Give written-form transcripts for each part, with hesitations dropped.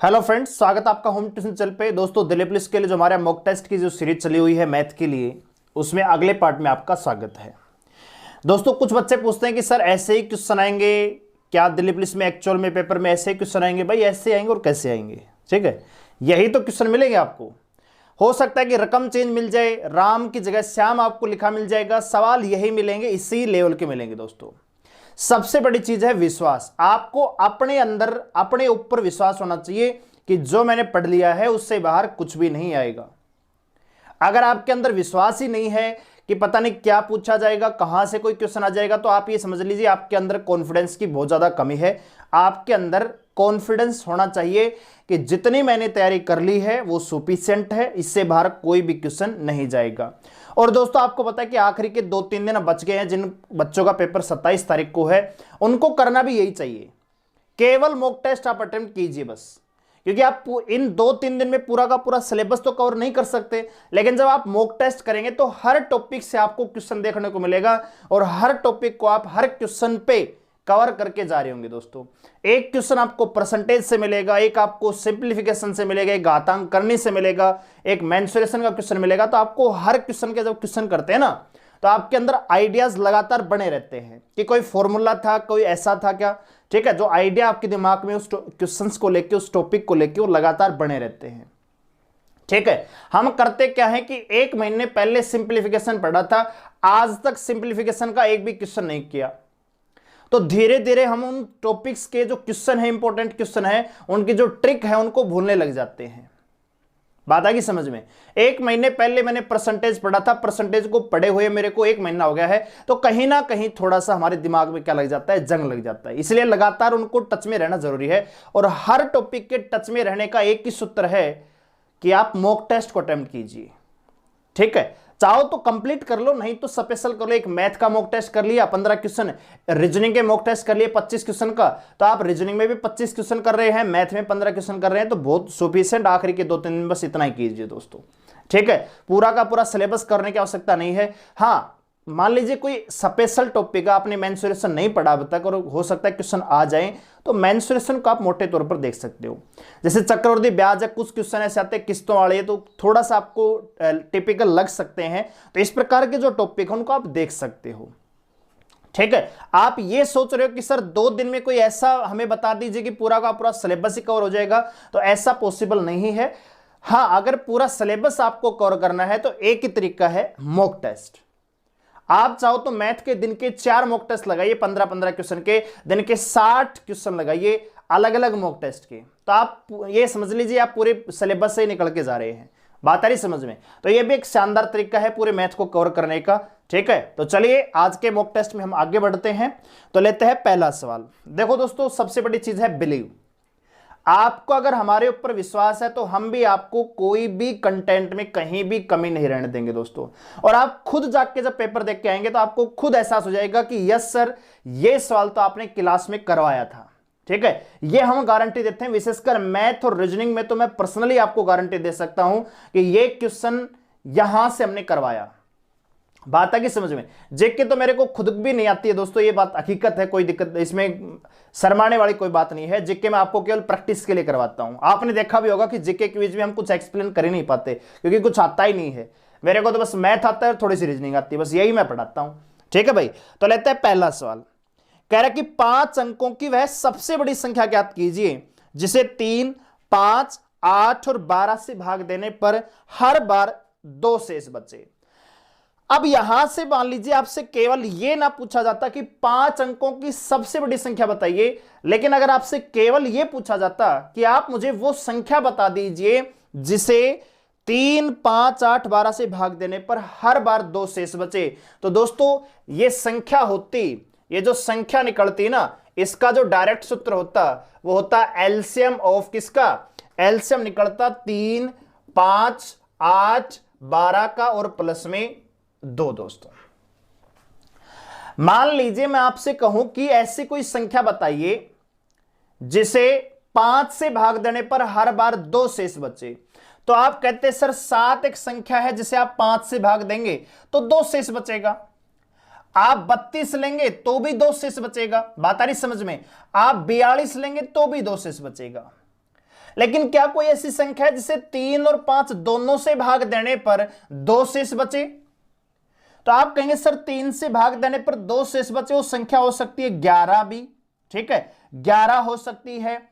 Hello friends, स्वागत है आपका होम ट्यूशन चैनल पे। दोस्तों, दिलीप पुलिस के लिए जो हमारे मॉक टेस्ट की जो सीरीज चली हुई है मैथ के लिए, उसमें अगले पार्ट में आपका स्वागत है। दोस्तों, कुछ बच्चे पूछते हैं कि सर ऐसे ही क्वेश्चन आएंगे क्या दिलीप पुलिस में, एक्चुअल में पेपर में ऐसे ही क्वेश्चन आएंगे? भाई ऐसे आएंगे और कैसे आएंगे? ठीक है, यही तो क्वेश्चन मिलेंगे आपको। हो सकता है कि रकम चेंज मिल जाए, राम की जगह श्याम आपको लिखा मिल जाएगा, सवाल यही मिलेंगे, इसी लेवल के मिलेंगे। दोस्तों, सबसे बड़ी चीज है विश्वास। आपको अपने अंदर, अपने ऊपर विश्वास होना चाहिए कि जो मैंने पढ़ लिया है उससे बाहर कुछ भी नहीं आएगा। अगर आपके अंदर विश्वास ही नहीं है कि पता नहीं क्या पूछा जाएगा, कहां से कोई क्वेश्चन आ जाएगा, तो आप ये समझ लीजिए आपके अंदर कॉन्फिडेंस की बहुत ज्यादा कमी है। आपके अंदर कॉन्फिडेंस होना चाहिए कि जितनी मैंने तैयारी कर ली है वो सफिशिएंट है, इससे बाहर कोई भी क्वेश्चन नहीं जाएगा। और दोस्तों, आपको पता है कि आखिरी के 2-3 दिन बच गए हैं। जिन बच्चों का पेपर 27 तारीख को है, उनको करना भी यही चाहिए। केवल मॉक टेस्ट आप अटेम्प्ट कीजिए बस, क्योंकि आप इन 2-3 दिन में पूरा का पूरा सिलेबस तो कवर नहीं कर सकते, लेकिन जब आप मॉक टेस्ट करेंगे तो हर टॉपिक से आपको क्वेश्चन देखने को मिलेगा और हर टॉपिक को आप हर क्वेश्चन पे कवर करके जा रहे होंगे। दोस्तों, एक क्वेश्चन आपको परसेंटेज से मिलेगा, एक आपको सिंप्लीफिकेशन से मिलेगा, एक घातांक करने से मिलेगा, एक मेंसुरेशन का क्वेश्चन मिलेगा। तो आपको हर क्वेश्चन के जब क्वेश्चन करते हैं ना, तो आपके अंदर आइडियाज लगातार बने रहते हैं कि कोई फॉर्मूला था, कोई ऐसा था क्या। ठीक है, जो आइडिया आपके दिमाग में उस क्वेश्चंस को लेके, उस टॉपिक को लेके वो लगातार बने रहते हैं। ठीक है, हम करते क्या है कि 1 महीने पहले सिंप्लीफिकेशन पढ़ा था, आज तक सिंप्लीफिकेशन का एक भी क्वेश्चन नहीं किया। तो धीरे धीरे हम उन टॉपिक्स के जो क्वेश्चन है, इंपॉर्टेंट क्वेश्चन है, उनकी जो ट्रिक है उनको भूलने लग जाते हैं। बात आ गई समझ में? 1 महीने पहले मैंने परसेंटेज पढ़ा था, परसेंटेज को पढ़े हुए मेरे को 1 महीना हो गया है, तो कहीं ना कहीं थोड़ा सा हमारे दिमाग में क्या लग जाता है, जंग लग जाता है। इसलिए लगातार उनको टच में रहना जरूरी है। और हर टॉपिक के टच में रहने का एक ही सूत्र है कि आप मॉक टेस्ट को अटेम्प्ट कीजिए। ठीक है, चाहो तो कंप्लीट कर लो, नहीं तो स्पेशल कर लो। एक मैथ का मॉक टेस्ट कर लिया 15 क्वेश्चन, रीजनिंग के मॉक टेस्ट कर लिए 25 क्वेश्चन का, तो आप रीजनिंग में भी 25 क्वेश्चन कर रहे हैं, मैथ में 15 क्वेश्चन कर रहे हैं, तो बहुत सफिशिएंट। आखिरी के 2-3 दिन बस इतना ही कीजिए दोस्तों। ठीक है, पूरा का पूरा सिलेबस करने की आवश्यकता नहीं है। हाँ, मान लीजिए कोई स्पेशल टॉपिक है, आपने मेंसुरेशन नहीं पढ़ा अब तक और हो सकता है क्वेश्चन आ जाए, तो मेंसुरेशन को आप मोटे तौर पर देख सकते हो। जैसे चक्रवृद्धि ब्याज है, कुछ क्वेश्चन ऐसे आते हैं किस्तों वाले, तो थोड़ा सा आपको टिपिकल लग सकते हैं। तो इस प्रकार के जो टॉपिक है उनको आप देख सकते हो। ठीक है, आप ये सोच रहे हो कि सर 2 दिन में कोई ऐसा हमें बता दीजिए कि पूरा का पूरा सिलेबस ही कवर हो जाएगा, तो ऐसा पॉसिबल नहीं है। हाँ, अगर पूरा सिलेबस आपको कवर करना है तो एक ही तरीका है, मॉक टेस्ट। आप चाहो तो मैथ के दिन के 4 मॉक टेस्ट लगाइए, 15-15 क्वेश्चन के, दिन के 60 क्वेश्चन लगाइए अलग अलग मॉक टेस्ट के, तो आप ये समझ लीजिए आप पूरे सिलेबस से निकल के जा रहे हैं। बात आ रही समझ में? तो ये भी एक शानदार तरीका है पूरे मैथ को कवर करने का। ठीक है, तो चलिए आज के मॉक टेस्ट में हम आगे बढ़ते हैं। तो लेते हैं पहला सवाल। देखो दोस्तों, सबसे बड़ी चीज है बिलीव। आपको अगर हमारे ऊपर विश्वास है तो हम भी आपको कोई भी कंटेंट में कहीं भी कमी नहीं रहने देंगे दोस्तों। और आप खुद जाके जब पेपर देख के आएंगे तो आपको खुद एहसास हो जाएगा कि यस सर, ये सवाल तो आपने क्लास में करवाया था। ठीक है, ये हम गारंटी देते हैं। विशेषकर मैथ और रीजनिंग में तो मैं पर्सनली आपको गारंटी दे सकता हूं कि ये क्वेश्चन यहां से हमने करवाया। बात आ गई समझ में? जेके तो मेरे को खुद भी नहीं आती है दोस्तों, ये बात हकीकत है, कोई दिक्कत इसमें शर्माने वाली कोई बात नहीं है। जेके मैं आपको केवल प्रैक्टिस के लिए करवाता हूं। आपने देखा भी होगा कि जेके के बीच में हम कुछ एक्सप्लेन कर ही नहीं पाते, क्योंकि कुछ आता ही नहीं है। मेरे को तो बस मैथ आता है, थोड़ी सी रीजनिंग आती है, बस यही मैं पढ़ाता हूं। ठीक है भाई, तो लेते हैं पहला सवाल। कह रहा है कि 5 अंकों की वह सबसे बड़ी संख्या ज्ञात कीजिए जिसे 3, 5, 8 और 12 से भाग देने पर हर बार 2 शेष बचे। अब यहां से मान लीजिए आपसे केवल यह ना पूछा जाता कि 5 अंकों की सबसे बड़ी संख्या बताइए, लेकिन अगर आपसे केवल यह पूछा जाता कि आप मुझे वो संख्या बता दीजिए जिसे 3, 5, 8, 12 से भाग देने पर हर बार 2 शेष बचे, तो दोस्तों ये संख्या होती, ये जो संख्या निकलती ना, इसका जो डायरेक्ट सूत्र होता वो होता एलसीएम ऑफ किसका? एलसीएम निकलता 3, 5, 8, 12 का और प्लस में 2। दोस्तों, मान लीजिए मैं आपसे कहूं कि ऐसी कोई संख्या बताइए जिसे 5 से भाग देने पर हर बार 2 शेष बचे, तो आप कहते सर 7 एक संख्या है जिसे आप 5 से भाग देंगे तो 2 शेष बचेगा। आप 32 लेंगे तो भी 2 शेष बचेगा। बात आ रही समझ में? आप 42 लेंगे तो भी 2 शेष बचेगा। लेकिन क्या कोई ऐसी संख्या है जिसे 3 और 5 दोनों से भाग देने पर 2 शेष बचे? तो आप कहेंगे सर 3 से भाग देने पर 2 शेष बचे, वो संख्या हो सकती है 11 भी, ठीक है, 11 हो सकती है,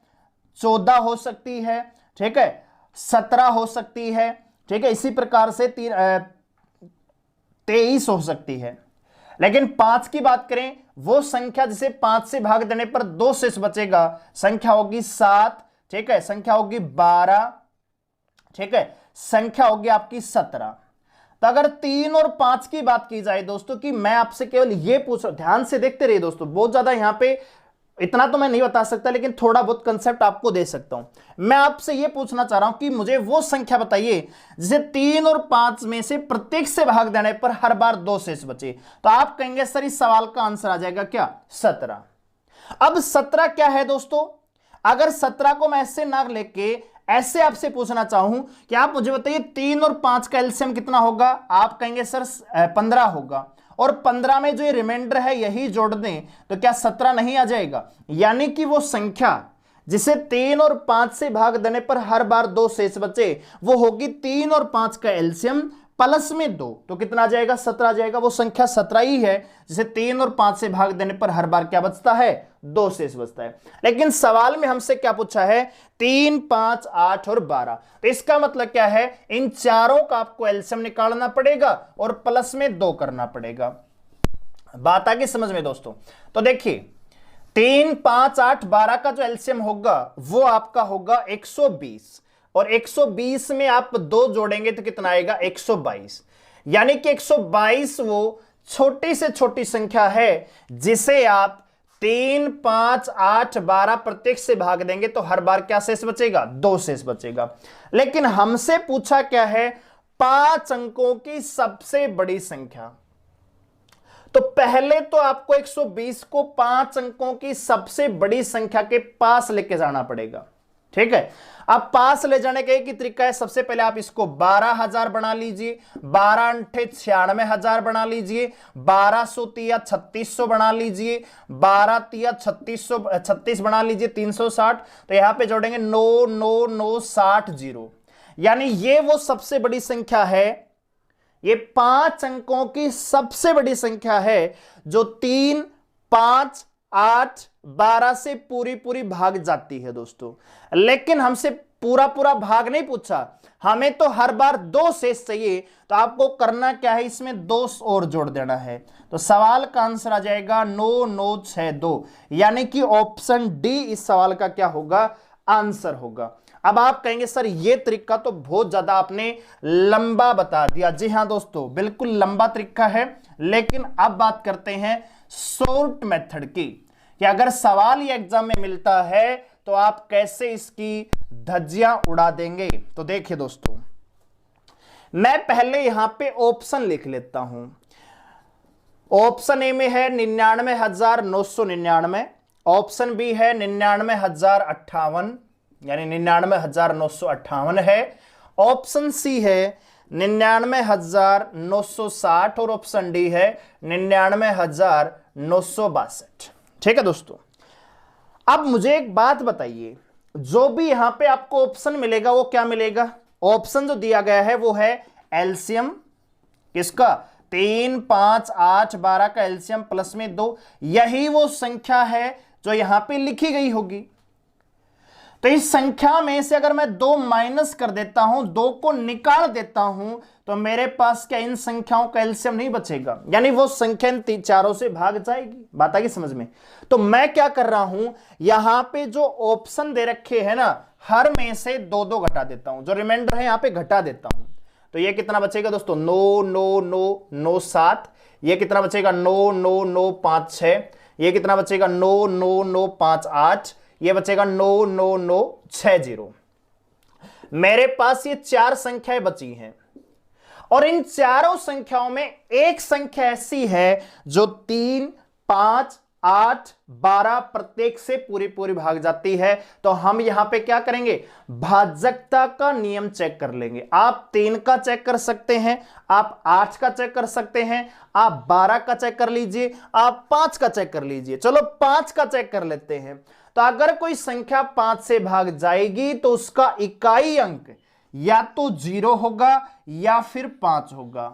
14 हो सकती है, ठीक है, 17 हो सकती है, ठीक है, इसी प्रकार से 23 हो सकती है। लेकिन 5 की बात करें, वो संख्या जिसे 5 से भाग देने पर 2 शेष बचेगा, संख्या होगी 7, ठीक है, संख्या होगी 12, ठीक है, संख्या होगी आपकी 17। तो अगर 3 और 5 की बात की जाए दोस्तों, कि मैं आपसे केवल ये पूछ रहा, ध्यान से देखते रहिए दोस्तों, बहुत ज्यादा यहां पे इतना तो मैं नहीं बता सकता, लेकिन थोड़ा बहुत कंसेप्ट आपको दे सकता हूं। मैं आपसे ये पूछना चाह रहा हूं कि मुझे वो संख्या बताइए जिसे 3 और 5 में से प्रत्येक से भाग देने पर हर बार 2 शेष बचे। तो आप कहेंगे सर इस सवाल का आंसर आ जाएगा क्या? 17। अब 17 क्या है दोस्तों? अगर 17 को मैं ऐसे ना लेके ऐसे आपसे पूछना चाहूं कि आप मुझे बताइए 3 और 5 का एलसीएम कितना होगा, आप कहेंगे सर 15 होगा, और 15 में जो ये रिमाइंडर है यही जोड़ दें तो क्या 17 नहीं आ जाएगा? यानी कि वो संख्या जिसे 3 और 5 से भाग देने पर हर बार 2 शेष बचे, वो होगी 3 और 5 का एलसीएम प्लस में 2, तो कितना आ जाएगा? 17 आ जाएगा। वो संख्या 17 ही है जिसे 3 और 5 से भाग देने पर हर बार क्या बचता है? 2 शेष बचता है। लेकिन सवाल में हमसे क्या पूछा है? 3, 5, 8 और 12। तो इसका मतलब क्या है? इन चारों का आपको एलसीएम निकालना पड़ेगा और प्लस में 2 करना पड़ेगा। बात आ गई समझ में दोस्तों? तो देखिए 3, 5, 8, 12 का जो एलसीएम होगा वो आपका होगा 120, और 120 में आप 2 जोड़ेंगे तो कितना आएगा? 122। यानी कि 122 वो छोटी से छोटी संख्या है जिसे आप 3, 5, 8, 12 प्रत्येक से भाग देंगे तो हर बार क्या शेष बचेगा? 2 शेष बचेगा। लेकिन हमसे पूछा क्या है? 5 अंकों की सबसे बड़ी संख्या। तो पहले तो आपको 120 को 5 अंकों की सबसे बड़ी संख्या के पास लेके जाना पड़ेगा, ठीक है। अब पास ले जाने का एक ही तरीका है, सबसे पहले आप इसको 12,000 बना लीजिए, 12 अंठे 96,000 बना लीजिए, 1200 तिया 3600 बना लीजिए, 12 तिया 36 बना लीजिए, 360। तो यहां पे जोड़ेंगे 9 9 9 60 0, यानी ये वो सबसे बड़ी संख्या है, ये 5 अंकों की सबसे बड़ी संख्या है जो 3, 5, 8, 12 से पूरी पूरी भाग जाती है दोस्तों। लेकिन हमसे पूरा पूरा भाग नहीं पूछा, हमें तो हर बार 2 शेष चाहिए। तो आपको करना क्या है? इसमें 2 और जोड़ देना है। तो सवाल का आंसर आ जाएगा 9962, यानी कि ऑप्शन डी इस सवाल का क्या होगा? आंसर होगा। अब आप कहेंगे सर ये तरीका तो बहुत ज्यादा आपने लंबा बता दिया। जी हां दोस्तों, बिल्कुल लंबा तरीका है, लेकिन अब बात करते हैं शॉर्ट मेथड की, कि अगर सवाल ये एग्जाम में मिलता है तो आप कैसे इसकी धज्जियां उड़ा देंगे। तो देखिए दोस्तों, मैं पहले यहां पे ऑप्शन लिख लेता हूं। ऑप्शन ए में है 99,999, ऑप्शन बी है 99,058, यानी 99,958 है, ऑप्शन सी है 99,960 और ऑप्शन डी है 99,962। ठीक है दोस्तों, अब मुझे एक बात बताइए, जो भी यहां पे आपको ऑप्शन मिलेगा वो क्या मिलेगा? ऑप्शन जो दिया गया है वो है एलसीएम किसका? 3, 5, 8, 12 का एलसीएम प्लस में 2, यही वो संख्या है जो यहां पे लिखी गई होगी। तो इस संख्या में से अगर मैं 2 माइनस कर देता हूं, 2 को निकाल देता हूं, तो मेरे पास क्या इन संख्याओं का एलसीएम नहीं बचेगा, यानी वो संख्या इन चारों से भाग जाएगी। बात आ गई समझ में? तो मैं क्या कर रहा हूं, यहां पे जो ऑप्शन दे रखे हैं ना, हर में से 2 घटा देता हूं, जो रिमाइंडर है यहां पे घटा देता हूं। तो ये कितना बचेगा दोस्तों? 9 9 9 9 7, ये कितना बचेगा? 9 9 9 5 6, ये कितना बचेगा? 9 9 9 5 8, ये बचेगा 9 9 9 6 0। मेरे पास ये 4 संख्याएं बची हैं, और इन चारों संख्याओं में एक संख्या ऐसी है जो 3, 5, 8, 12 प्रत्येक से पूरी पूरी भाग जाती है। तो हम यहां पे क्या करेंगे? भाजकता का नियम चेक कर लेंगे। आप 3 का चेक कर सकते हैं, आप 8 का चेक कर सकते हैं, आप 12 का चेक कर लीजिए, आप 5 का चेक कर लीजिए। चलो 5 का चेक कर लेते हैं। तो अगर कोई संख्या 5 से भाग जाएगी तो उसका इकाई अंक या तो 0 होगा या फिर 5 होगा।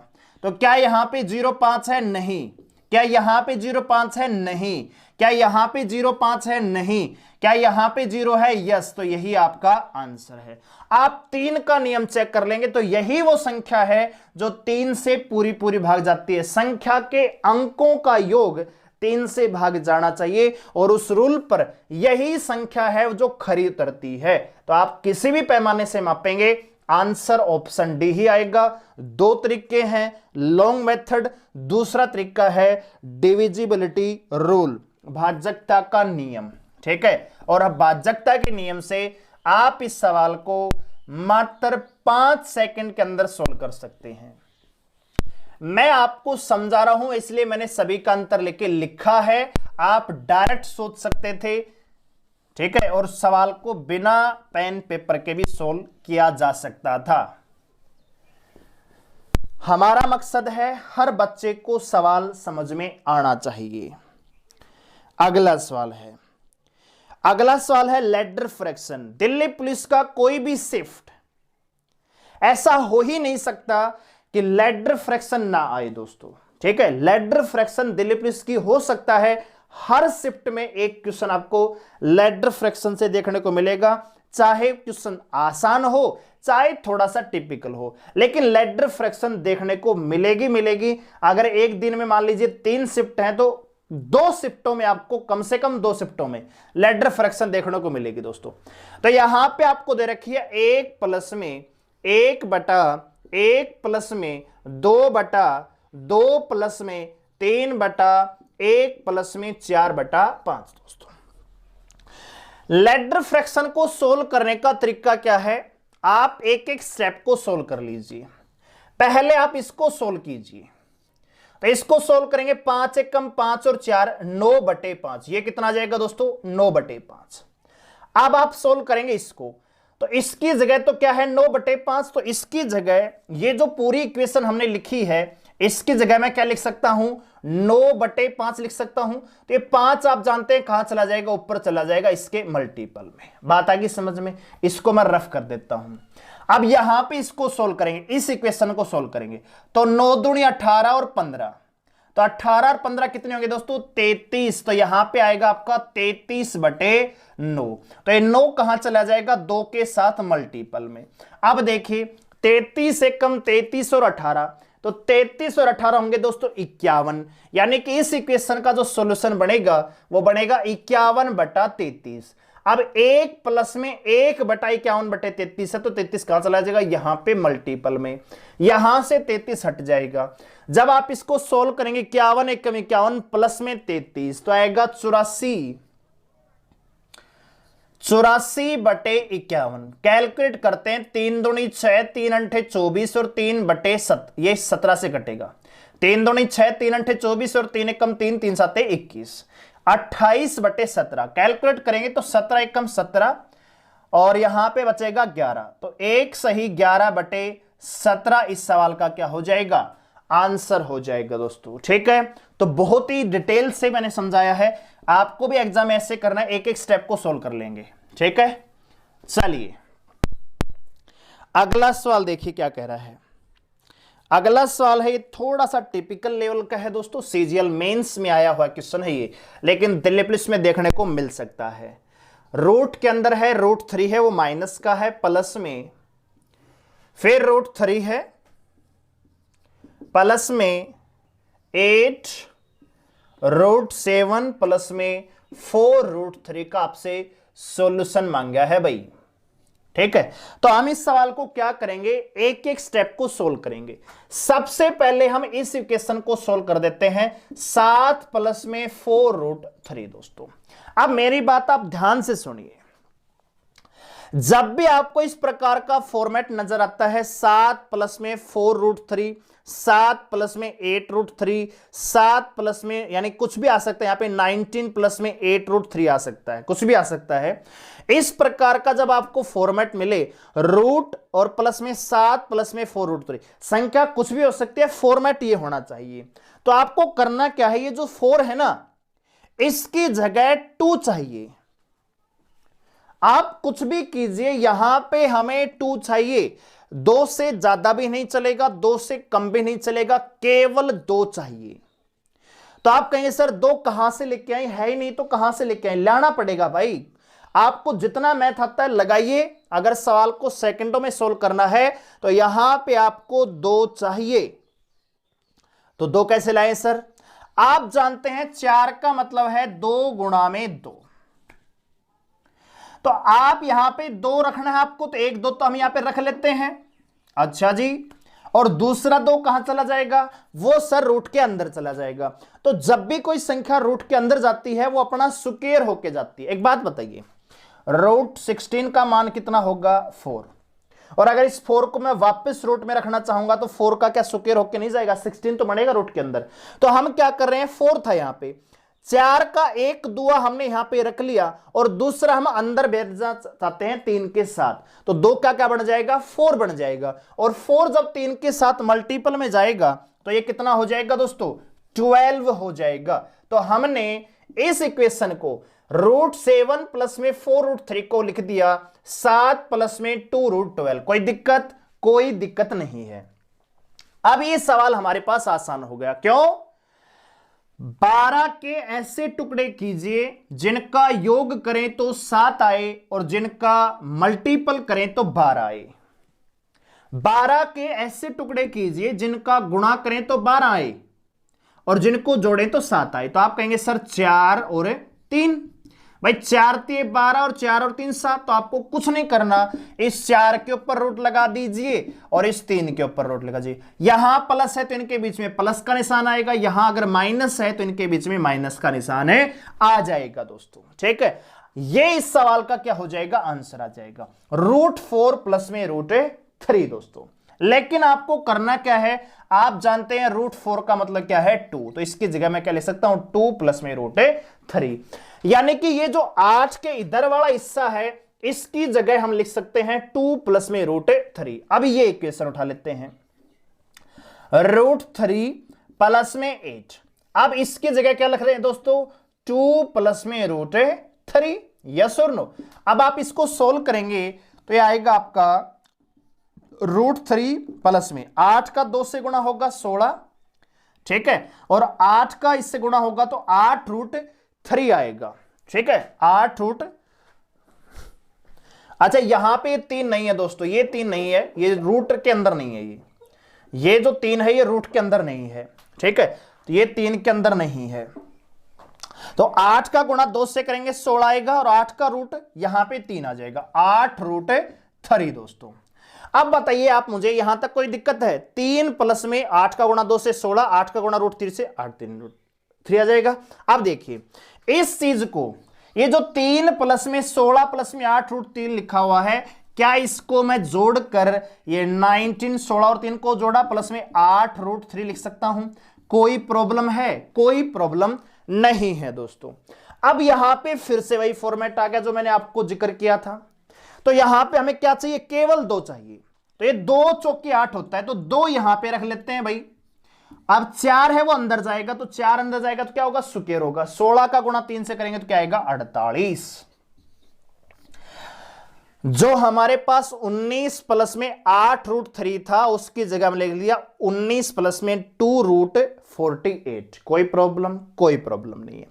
तो क्या यहां पे 0,5 है? नहीं। क्या यहां पे 0,5 है? नहीं। क्या यहां पे 0,5 है? नहीं। क्या यहां पे 0 है? यस। तो यही आपका आंसर है। आप 3 का नियम चेक कर लेंगे तो यही वो संख्या है जो 3 से पूरी पूरी भाग जाती है। संख्या के अंकों का योग 3 से भाग जाना चाहिए और उस रूल पर यही संख्या है जो खरी उतरती है। तो आप किसी भी पैमाने से मापेंगे, आंसर ऑप्शन डी ही आएगा। 2 तरीके हैं, लॉन्ग मेथड, दूसरा तरीका है डिविजिबिलिटी रूल, भाजकता का नियम। ठीक है, और अब भाजकता के नियम से आप इस सवाल को मात्र 5 सेकंड के अंदर सोल्व कर सकते हैं। मैं आपको समझा रहा हूं इसलिए मैंने सभी का अंतर लेके लिखा है, आप डायरेक्ट सोच सकते थे। ठीक है, और सवाल को बिना पेन पेपर के भी सोल्व किया जा सकता था। हमारा मकसद है हर बच्चे को सवाल समझ में आना चाहिए। अगला सवाल है लैडर फ्रैक्शन। दिल्ली पुलिस का कोई भी शिफ्ट ऐसा हो ही नहीं सकता कि लैडर फ्रैक्शन ना आए दोस्तों। ठीक है, लैडर फ्रैक्शन दिल्ली पुलिस की हो सकता है। हर शिफ्ट में एक क्वेश्चन आपको लैडर फ्रैक्शन से देखने को मिलेगा, चाहे क्वेश्चन आसान हो चाहे थोड़ा सा टिपिकल हो, लेकिन लैडर फ्रैक्शन देखने को मिलेगी। अगर एक दिन में मान लीजिए 3 शिफ्ट हैं तो 2 शिफ्टों में आपको कम से कम 2 शिफ्टों में लैडर फ्रैक्शन देखने को मिलेगी दोस्तों। तो यहां पे आपको दे रखी है 1 प्लस में 1 बटा 1 प्लस में 2 बटा 2 प्लस में 3 बटा 1 प्लस में 4 बटा 5 दोस्तों। लैडर फ्रैक्शन को सोल्व करने का तरीका क्या है? आप एक एक स्टेप को सोल्व कर लीजिए। पहले आप इसको सोल्व कीजिए। तो इसको सोल्व करेंगे, 5 एक कम 5 और 4 9 बटे 5। ये कितना आ जाएगा दोस्तों? 9 बटे 5। अब आप सोल्व करेंगे इसको, तो इसकी जगह तो क्या है 9 बटे 5, तो इसकी जगह ये जो पूरी इक्वेशन हमने लिखी है इसकी जगह मैं क्या लिख सकता हूं? 9 बटे 5 लिख सकता हूं। तो ये 5 आप जानते हैं कहां चला जाएगा? ऊपर चला जाएगा इसके मल्टीपल में। बात आ गई समझ में? इसको मैं रफ कर देता हूं। अब यहां पे इसको सोल्व करेंगे, इस इक्वेशन को सोल्व करेंगे तो 9 दूनी 18 और 15, तो 18 और 15 कितने होंगे दोस्तों? 33। तो यहां पे आएगा आपका 33 बटे 9। तो ये 9 कहां चला जाएगा? 2 के साथ मल्टीपल में। अब देखिए 33 से कम 33 और 18, तो 33 और 18 होंगे दोस्तों 51। यानी कि इस इक्वेशन का जो सॉल्यूशन बनेगा वो बनेगा 51 बटा 33। अब 1 प्लस में 1 बटा 51 बटे 33 है, तो 33 कहां चला जाएगा? यहां पे मल्टीपल में। यहां से 33 हट जाएगा। जब आप इसको सोल्व करेंगे 51 एक कम 51 प्लस में 33, तो आएगा 84 बटे 51। कैलकुलेट करते हैं, 3 दूनी 6, 3 अंठे 24 और 3 बटे 7, ये 17 से कटेगा। 3 दूनी 6, 3 अंठे 24 और 3 एकम 3, 3 साते 21, 28 बटे 17। कैलकुलेट करेंगे तो 17 एकम 17 और यहां पे बचेगा 11, तो एक सही 11 बटे 17 इस सवाल का क्या हो जाएगा? आंसर हो जाएगा दोस्तों। ठीक है, तो बहुत ही डिटेल से मैंने समझाया है, आपको भी एग्जाम में ऐसे करना है, एक एक स्टेप को सोल्व कर लेंगे। ठीक है, चलिए अगला सवाल देखिए क्या कह रहा है। अगला सवाल है, ये थोड़ा सा टिपिकल लेवल का है दोस्तों, सीजीएल मेंस में आया हुआ क्वेश्चन है ये, लेकिन दिल्ली पुलिस में देखने को मिल सकता है। रूट के अंदर है, √3 है, वो माइनस का है, प्लस में फिर √3 है, प्लस में 8 √7 प्लस में 4 √3 का आपसे सॉल्यूशन मांगा है भाई। ठीक है, तो हम इस सवाल को क्या करेंगे, एक एक स्टेप को सोल्व करेंगे। सबसे पहले हम इस इक्वेशन को सोल्व कर देते हैं, 7 प्लस में 4 √3 दोस्तों। अब मेरी बात आप ध्यान से सुनिए, जब भी आपको इस प्रकार का फॉर्मेट नजर आता है, 7 प्लस में 4 √3, 7 प्लस में 8 √3, 7 प्लस में यानी कुछ भी आ सकता है, यहां पे 19 प्लस में 8 √3 आ सकता है, कुछ भी आ सकता है। इस प्रकार का जब आपको फॉर्मेट मिले, रूट और प्लस में 7 प्लस में 4 √3, संख्या कुछ भी हो सकती है, फॉर्मेट ये होना चाहिए। तो आपको करना क्या है, ये जो 4 है ना, इसकी जगह 2 चाहिए। आप कुछ भी कीजिए, यहां पे हमें 2 चाहिए, 2 से ज्यादा भी नहीं चलेगा, 2 से कम भी नहीं चलेगा, केवल 2 चाहिए। तो आप कहेंगे सर 2 कहां से लेके आए, है ही नहीं तो कहां से लेके आए, लाना पड़ेगा भाई। आपको जितना मैथ आता है लगाइए, अगर सवाल को सेकंडों में सोल्व करना है तो यहां पे आपको 2 चाहिए। तो 2 कैसे लाए सर? आप जानते हैं 4 का मतलब है 2 गुणा में 2, तो आप यहां पे 2 रखना है आपको, तो 1 2 तो हम यहां पे रख लेते हैं। अच्छा जी, और दूसरा 2 कहां चला जाएगा? वो सर रूट के अंदर चला जाएगा। तो जब भी कोई संख्या रूट के अंदर जाती है वो अपना स्क्वायर होके जाती है। एक बात बताइए, रूट 16 का मान कितना होगा? 4। और अगर इस 4 को मैं वापस रूट में रखना चाहूंगा तो 4 का क्या स्क्वायर होके नहीं जाएगा? 16 तो बनेगा रूट के अंदर। तो हम क्या कर रहे हैं, 4 था यहां पे, 4 का एक दुआ हमने यहां पे रख लिया और दूसरा हम अंदर भेजना चाहते हैं 3 के साथ, तो 2 का क्या बन जाएगा? 4 बन जाएगा। और 4 जब 3 के साथ मल्टीपल में जाएगा तो ये कितना हो जाएगा दोस्तों? 12 हो जाएगा। तो हमने इस इक्वेशन को √7 प्लस में 4√3 को लिख दिया 7 प्लस में 2√12। कोई दिक्कत? कोई दिक्कत नहीं है। अब ये सवाल हमारे पास आसान हो गया। क्यों? 12 के ऐसे टुकड़े कीजिए जिनका योग करें तो 7 आए और जिनका मल्टीपल करें तो 12 आए। 12 के ऐसे टुकड़े कीजिए जिनका गुणा करें तो 12 आए और जिनको जोड़ें तो 7 आए। तो आप कहेंगे सर 4 और 3, भाई 4 3 12 और 4 और 3 7। तो आपको कुछ नहीं करना, इस 4 के ऊपर रूट लगा दीजिए और इस 3 के ऊपर रूट लगा दीजिए। यहां प्लस है तो इनके बीच में प्लस का निशान आएगा, यहां अगर माइनस है तो इनके बीच में माइनस का निशान है, आ जाएगा दोस्तों। ठीक है, ये इस सवाल का क्या हो जाएगा? आंसर आ जाएगा। √4 प्लस में √3 दोस्तों। लेकिन आपको करना क्या है, आप जानते हैं √4 का मतलब क्या है? 2। तो इसकी जगह मैं क्या ले सकता हूं? 2 प्लस में √3, यानी कि ये जो 8 के इधर वाला हिस्सा है इसकी जगह हम लिख सकते हैं 2 प्लस में √3। अब ये इक्वेशन उठा लेते हैं, √3 प्लस में 8। अब इसकी जगह क्या लिख रहे हैं दोस्तों? 2 प्लस में √3। यस और नो? अब आप इसको सोल्व करेंगे तो ये आएगा आपका √3 प्लस में 8 का 2 से गुणा होगा 16, ठीक है, और 8 का इससे गुणा होगा तो 8√3 आएगा। ठीक है, 8 अच्छा यहां पे 3 नहीं है दोस्तों, ये 3 नहीं है, ये रूट के अंदर नहीं है, ये जो 3 है ये रूट के अंदर नहीं है। ठीक है, तो ये 3 के अंदर नहीं है। तो 8 का गुणा 2 से करेंगे 16 आएगा और 8 का रूट यहां पे 3 आ जाएगा, 8√3 दोस्तों। अब बताइए आप मुझे, यहां तक कोई दिक्कत है? 3 प्लस में 8 का गुणा 2 से 16, 8 का गुणा √3 से 8 3 आ जाएगा। अब देखिए इस चीज को, ये जो 3 प्लस में 16 प्लस में 8√3 लिखा हुआ है, क्या इसको मैं जोड़कर ये 19 16 और 3 को जोड़ा प्लस में 8√3 लिख सकता हूं? कोई प्रॉब्लम है? कोई प्रॉब्लम नहीं है दोस्तों। अब यहां पे फिर से वही फॉर्मेट आ गया जो मैंने आपको जिक्र किया था। तो यहां पे हमें क्या चाहिए? केवल 2 चाहिए। तो ये 2 चौके 8 होता है, तो 2 यहां पे रख लेते हैं भाई। अब 4 है वो अंदर जाएगा, तो 4 अंदर जाएगा तो क्या होगा? स्क्वायर होगा। 16 का गुणा 3 से करेंगे तो क्या आएगा? 48। जो हमारे पास 19 प्लस में 8√3 था उसकी जगह में लिख लिया 19 प्लस में 2√48। कोई प्रॉब्लम? कोई प्रॉब्लम नहीं है।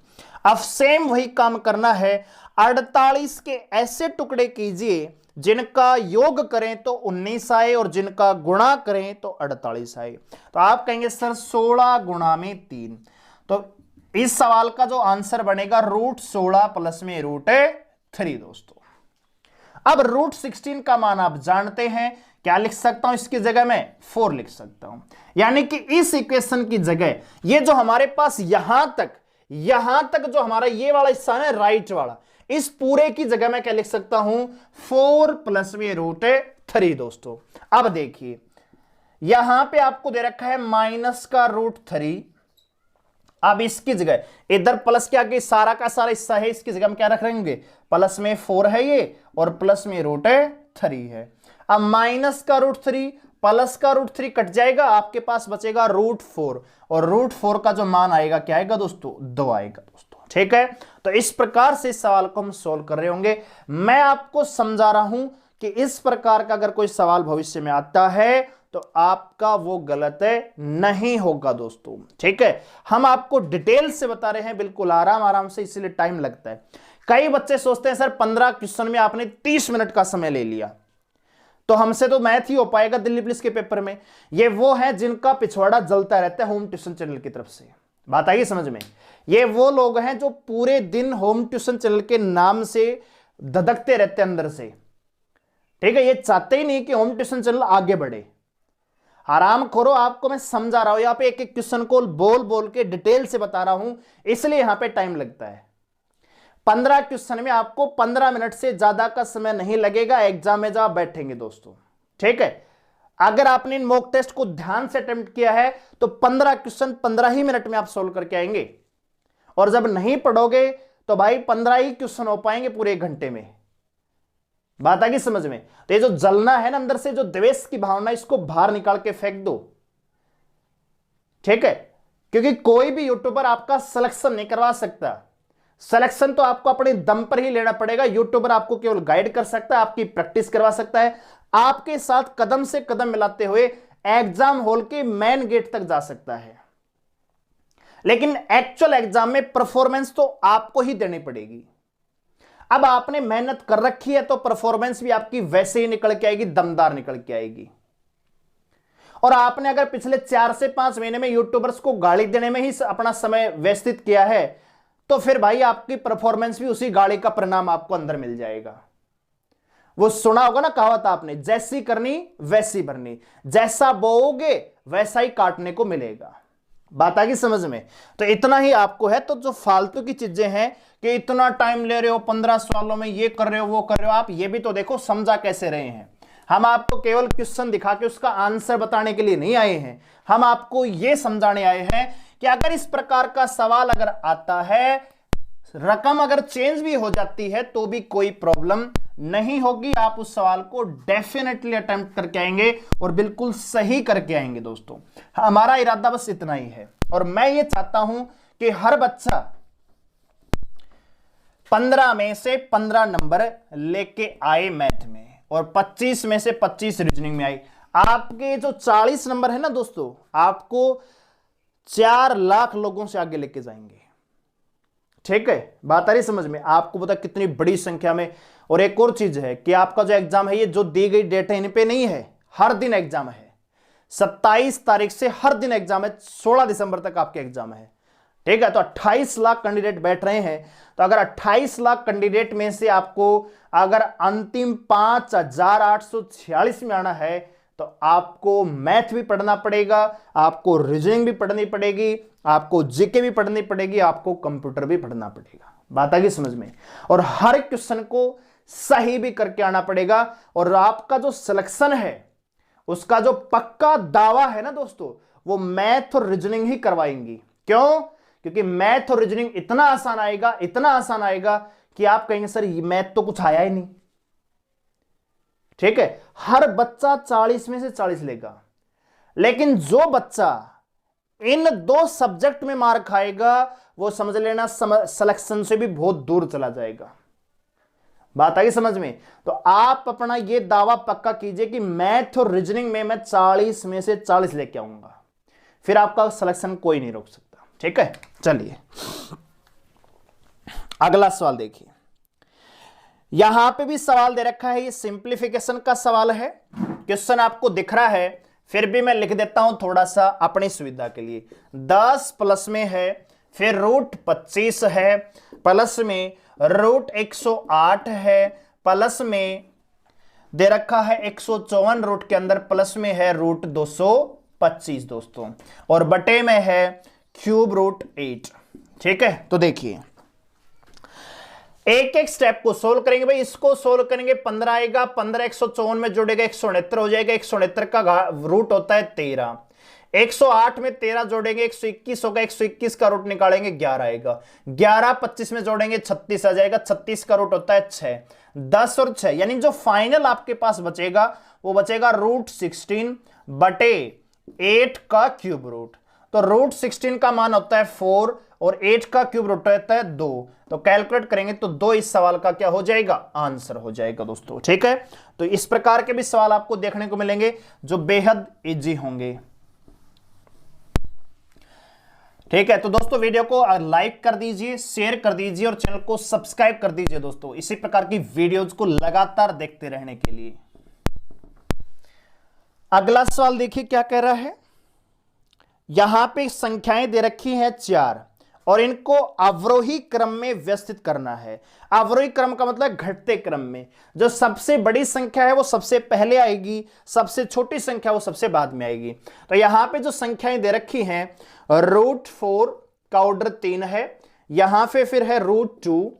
अब सेम वही काम करना है, 48 के ऐसे टुकड़े कीजिए जिनका योग करें तो 19 आए और जिनका गुणा करें तो 48 आए। तो आप कहेंगे सर 16 गुणा में 3। तो इस सवाल का जो आंसर बनेगा √16 प्लस में √3 दोस्तों। अब √16 का मान आप जानते हैं, क्या लिख सकता हूं इसकी जगह में? 4 लिख सकता हूं। यानी कि इस इक्वेशन की जगह ये जो हमारे पास यहां तक जो हमारा ये वाला हिस्सा है राइट वाला, इस पूरे की जगह मैं क्या लिख सकता हूं? 4 प्लस में √3 दोस्तों। अब देखिए यहां पे आपको दे रखा है माइनस का √3। अब इसकी जगह इधर प्लस के आगे सारा का सारा हिस्सा है, इसकी जगह हम क्या रख लेंगे? प्लस में 4 है ये और प्लस में √3 है। अब माइनस का √3 प्लस का √3 कट जाएगा, आपके पास बचेगा √4 और √4 का जो मान आएगा क्या आएगा दोस्तों? 2 आएगा दोस्तों। ठीक है, तो इस प्रकार से इस सवाल को हम सोल्व कर रहे होंगे। मैं आपको समझा रहा हूं कि इस प्रकार का अगर कोई सवाल भविष्य में आता है तो आपका वो गलत नहीं होगा दोस्तों। ठीक है, हम आपको डिटेल से बता रहे हैं, बिल्कुल आराम आराम से, इसीलिए टाइम लगता है। कई बच्चे सोचते हैं सर 15 क्वेश्चन में आपने 30 मिनट का समय ले लिया तो हमसे तो मैथ ही हो पाएगा दिल्ली पुलिस के पेपर में। ये वो है जिनका पिछवाड़ा जलता रहता है होम ट्यूशन चैनल की तरफ से, बात आई समझ में। ये वो लोग हैं जो पूरे दिन होम ट्यूशन चैनल के नाम से धधकते रहते हैं अंदर से। ठीक है, ये चाहते ही नहीं कि होम ट्यूशन चैनल आगे बढ़े। आराम करो, आपको मैं समझा रहा हूं, यहां पे एक एक क्वेश्चन को बोल बोल के डिटेल से बता रहा हूं, इसलिए यहां पे टाइम लगता है। 15 क्वेश्चन में आपको 15 मिनट से ज्यादा का समय नहीं लगेगा एग्जाम में जब आप बैठेंगे दोस्तों। ठीक है, अगर आपने इन मॉक टेस्ट को ध्यान से अटेम्प्ट किया है तो 15 क्वेश्चन 15 ही मिनट में आप सोल्व करके आएंगे, और जब नहीं पढ़ोगे तो भाई 15 ही क्वेश्चन हो पाएंगे पूरे 1 घंटे में। बात आ गई समझ में। तो ये जो जलना है ना अंदर से, जो द्वेष की भावना, इसको बाहर निकाल के फेंक दो। ठीक है, क्योंकि कोई भी यूट्यूबर आपका सिलेक्शन नहीं करवा सकता। सिलेक्शन तो आपको अपने दम पर ही लेना पड़ेगा। यूट्यूबर आपको केवल गाइड कर सकता है, आपकी प्रैक्टिस करवा सकता है, आपके साथ कदम से कदम मिलाते हुए एग्जाम हॉल के मेन गेट तक जा सकता है। लेकिन एक्चुअल एग्जाम में परफॉर्मेंस तो आपको ही देनी पड़ेगी। अब आपने मेहनत कर रखी है तो परफॉर्मेंस भी आपकी वैसे ही निकल के आएगी, दमदार निकल के आएगी। और आपने अगर पिछले 4 से 5 महीने में यूट्यूबर्स को गाली देने में ही अपना समय व्यतीत किया है तो फिर भाई आपकी परफॉर्मेंस भी उसी गाली का परिणाम आपको अंदर मिल जाएगा। वो सुना होगा ना कहावत आपने, जैसी करनी वैसी भरनी, जैसा बोओगे वैसा ही काटने को मिलेगा। बात आ गई समझ में। तो इतना ही आपको है। तो जो फालतू की चीजें हैं कि इतना टाइम ले रहे हो, 15 सवालों में ये कर रहे हो वो कर रहे हो, आप ये भी तो देखो समझा कैसे रहे हैं। हम आपको केवल क्वेश्चन दिखा के उसका आंसर बताने के लिए नहीं आए हैं, हम आपको ये समझाने आए हैं कि अगर इस प्रकार का सवाल अगर आता है, रकम अगर चेंज भी हो जाती है तो भी कोई प्रॉब्लम नहीं होगी। आप उस सवाल को डेफिनेटली अटेम्प्ट करके आएंगे और बिल्कुल सही करके आएंगे दोस्तों। हमारा इरादा बस इतना ही है, और मैं ये चाहता हूं कि हर बच्चा 15 में से 15 नंबर लेके आए मैथ में, और 25 में से 25 रीजनिंग में आए। आपके जो 40 नंबर है ना दोस्तों, आपको 4 लाख लोगों से आगे लेके जाएंगे। ठीक है, बात आ रही समझ में। आपको पता कितनी बड़ी संख्या में। और एक और चीज है कि आपका जो एग्जाम है, ये जो दी गई डेट है इन पे नहीं है, हर दिन एग्जाम है। 27 तारीख से हर दिन एग्जाम है, 16 दिसंबर तक आपके एग्जाम है। ठीक है, तो 28 लाख कैंडिडेट बैठ रहे हैं। तो अगर 28 लाख कैंडिडेट में से आपको अगर अंतिम 5846 में आना है तो आपको मैथ भी पढ़ना पड़ेगा, आपको रीजनिंग भी पढ़नी पड़ेगी, आपको जीके भी पढ़नी पड़ेगी, आपको कंप्यूटर भी पढ़ना पड़ेगा। बात आ गई समझ में। और हर क्वेश्चन को सही भी करके आना पड़ेगा। और आपका जो सिलेक्शन है उसका जो पक्का दावा है ना दोस्तों, वो मैथ और रीजनिंग ही करवाएंगी। क्यों? क्योंकि मैथ और रीजनिंग इतना आसान आएगा, इतना आसान आएगा कि आप कहेंगे सर ये मैथ तो कुछ आया ही नहीं। ठीक है, हर बच्चा 40 में से 40 लेगा, लेकिन जो बच्चा इन 2 सब्जेक्ट में मार खाएगा वो समझ लेना सिलेक्शन से भी बहुत दूर चला जाएगा। बात आई समझ में। तो आप अपना ये दावा पक्का कीजिए कि मैथ और रीजनिंग में मैं 40 में से 40 लेके आऊंगा, फिर आपका सिलेक्शन कोई नहीं रोक सकता। ठीक है, चलिए अगला सवाल देखिए। यहां पे भी सवाल दे रखा है, ये सिंप्लीफिकेशन का सवाल है। क्वेश्चन आपको दिख रहा है, फिर भी मैं लिख देता हूं थोड़ा सा अपनी सुविधा के लिए। 10 प्लस में है, फिर रूट 25 है, प्लस में रूट 108 है, प्लस में दे रखा है 154 रूट के अंदर, प्लस में है रूट 225 दोस्तों, और बटे में है क्यूब रूट 8। ठीक है, तो देखिए एक एक स्टेप को सोल्व करेंगे भाई। इसको सोल्व करेंगे 15 आएगा, 15 154 में जोड़ेगा 169 हो जाएगा, 169 का रूट होता है 13, 108 में 13 जोड़ेंगे 121 होगा, 121 का रूट निकालेंगे 11 आएगा, 11 25 में जोड़ेंगे 36 आ जाएगा, 36 का रूट होता है 6, 10 और 6 यानी जो फाइनल आपके पास बचेगा वो बचेगा रूट 16 बटे 8 का क्यूब रूट। तो रूट 16 का मान होता है 4 और 8 का क्यूब रूट होता है 2, तो कैलकुलेट करेंगे तो 2 इस सवाल का क्या हो जाएगा, आंसर हो जाएगा दोस्तों। ठीक है, तो इस प्रकार के भी सवाल आपको देखने को मिलेंगे जो बेहद इजी होंगे। ठीक है, तो दोस्तों वीडियो को लाइक कर दीजिए, शेयर कर दीजिए और चैनल को सब्सक्राइब कर दीजिए दोस्तों, इसी प्रकार की वीडियोज को लगातार देखते रहने के लिए। अगला सवाल देखिए क्या कह रहा है। यहां पे संख्याएं दे रखी हैं 4 और इनको अवरोही क्रम में व्यवस्थित करना है। अवरोही क्रम का मतलब घटते क्रम में, जो सबसे बड़ी संख्या है वो सबसे पहले आएगी, सबसे छोटी संख्या वो सबसे बाद में आएगी। तो यहां पे जो संख्याएं दे रखी हैं, √4 का ऑर्डर 3 है, यहां पे फिर है √2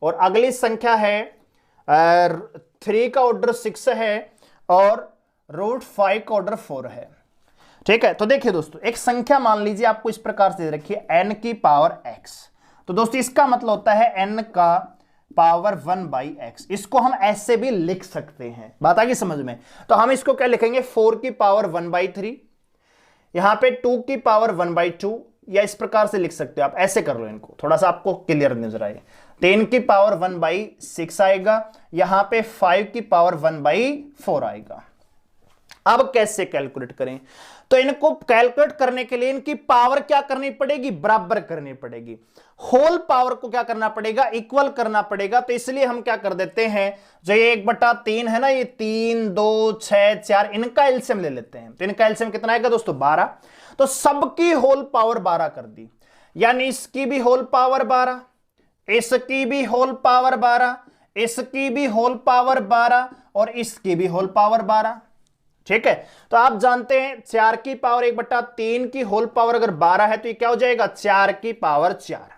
और अगली संख्या है 3 का ऑर्डर 6 है और √5 का ऑर्डर 4 है। ठीक है, तो देखिए दोस्तों, एक संख्या मान लीजिए आपको इस प्रकार से दे रखी है n की पावर x, तो दोस्तों इसका मतलब होता है n का पावर 1/x। इसको हम ऐसे भी लिख सकते हैं, बात आ गई समझ में। तो हम इसको क्या लिखेंगे, 4 की पावर 1/3, यहां पे 2 की पावर 1/2, या इस प्रकार से लिख सकते हो आप, ऐसे कर लो इनको, थोड़ा सा आपको क्लियर नजर आए। 10 की पावर 1/6 आएगा, यहां पे 5 की पावर 1/4 आएगा। अब कैसे कैलकुलेट करें, तो इनको कैलकुलेट करने के लिए इनकी पावर क्या करनी पड़ेगी, बराबर करनी पड़ेगी। होल पावर को क्या करना पड़ेगा, इक्वल करना पड़ेगा। तो इसलिए हम क्या कर देते हैं, जो ये 1/3 है ना, ये 3, 2, 6, 4, इनका एलसीएम ले लेते हैं। तो इनका एलसीएम कितना आएगा दोस्तों, 12। तो सबकी होल पावर 12 कर दी, यानी इसकी भी होल पावर 12, इसकी भी होल पावर 12, इसकी भी होल पावर 12 और इसकी भी होल पावर 12। ठीक है, तो आप जानते हैं 4 की पावर 1/3 की होल पावर अगर 12 है तो ये क्या हो जाएगा, 4 की पावर 4।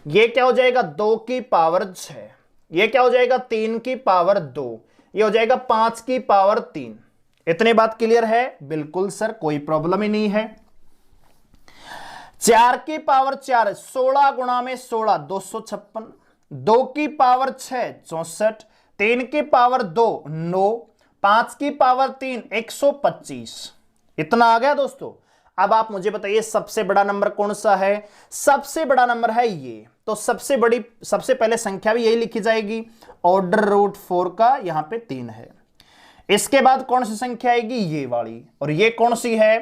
ये क्या हो जाएगा, 2 की पावर 6। ये क्या हो जाएगा, 3 की पावर 2। ये हो जाएगा 5 की पावर 3। इतनी बात क्लियर है, बिल्कुल सर, कोई प्रॉब्लम ही नहीं है। 4 की पावर 4, 16 गुणा में 16, 256। 2 की पावर 6, 64। 3 की पावर 2, 9। 5 की पावर 3, 125। इतना आ गया दोस्तों। अब आप मुझे बताइए सबसे बड़ा नंबर कौन सा है, सबसे बड़ा नंबर है ये। तो सबसे पहले संख्या भी यही लिखी जाएगी, ऑर्डर √4 का यहां पे 3 है। इसके बाद कौन सी संख्या आएगी, ये वाली, और ये कौन सी है,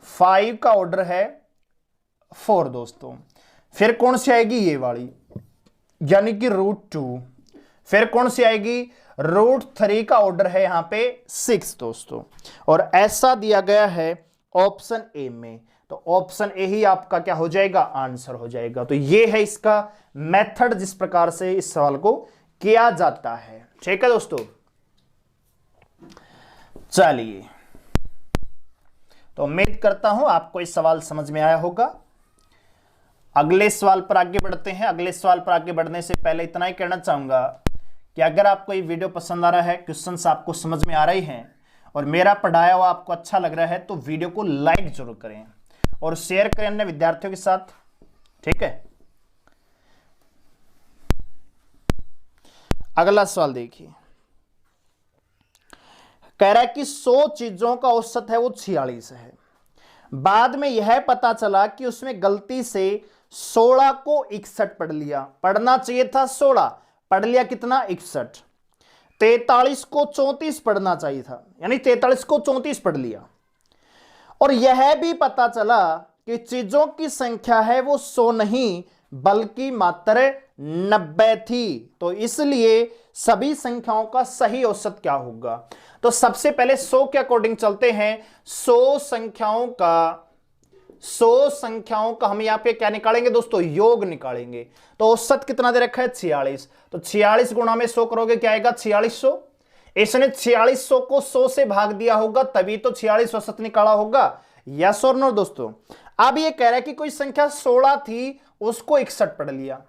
5 का ऑर्डर है 4 दोस्तों। फिर कौन सी आएगी, ये वाली, यानी कि √2। फिर कौन सी आएगी, √3 का ऑर्डर है यहां पे 6 दोस्तों। और ऐसा दिया गया है ऑप्शन ए में, तो ऑप्शन ए ही आपका क्या हो जाएगा, आंसर हो जाएगा। तो ये है इसका मेथड, जिस प्रकार से इस सवाल को किया जाता है। ठीक है दोस्तों, चलिए, तो उम्मीद करता हूं आपको इस सवाल समझ में आया होगा। अगले सवाल पर आगे बढ़ते हैं। अगले सवाल पर आगे बढ़ने से पहले इतना ही कहना चाहूंगा कि अगर आपको ये वीडियो पसंद आ रहा है, क्वेश्चंस आपको समझ में आ रही हैं और मेरा पढ़ाया हुआ आपको अच्छा लग रहा है, तो वीडियो को लाइक जरूर करें और शेयर करें अन्य विद्यार्थियों के साथ। ठीक है, अगला सवाल देखिए, कह रहा है कि 100 चीजों का औसत है वो 46 है। बाद में यह पता चला कि उसमें गलती से 16 को 61 पढ़ लिया। पढ़ना चाहिए था 16, पढ़ लिया कितना, 61। 43 को 34 पढ़ना चाहिए था, यानी 43 को 34 पढ़ लिया। और यह भी पता चला कि चीजों की संख्या है वो 100 नहीं बल्कि मात्र 90 थी। तो इसलिए सभी संख्याओं का सही औसत क्या होगा, तो सबसे पहले 100 के अकॉर्डिंग चलते हैं। 100 संख्याओं का हम यहां पे क्या निकालेंगे दोस्तों, योग निकालेंगे। तो औसत कितना दे रखा है, 46। तो 46 गुणा में 100 करोगे, क्या आएगा, 4600। इसने 4600 को 100 से भाग दिया होगा, तभी तो 46 औसत निकाला होगा। यस और नो दोस्तों। अब ये कह रहा है कि कोई संख्या 16 थी, उसको 61 पढ़ लिया।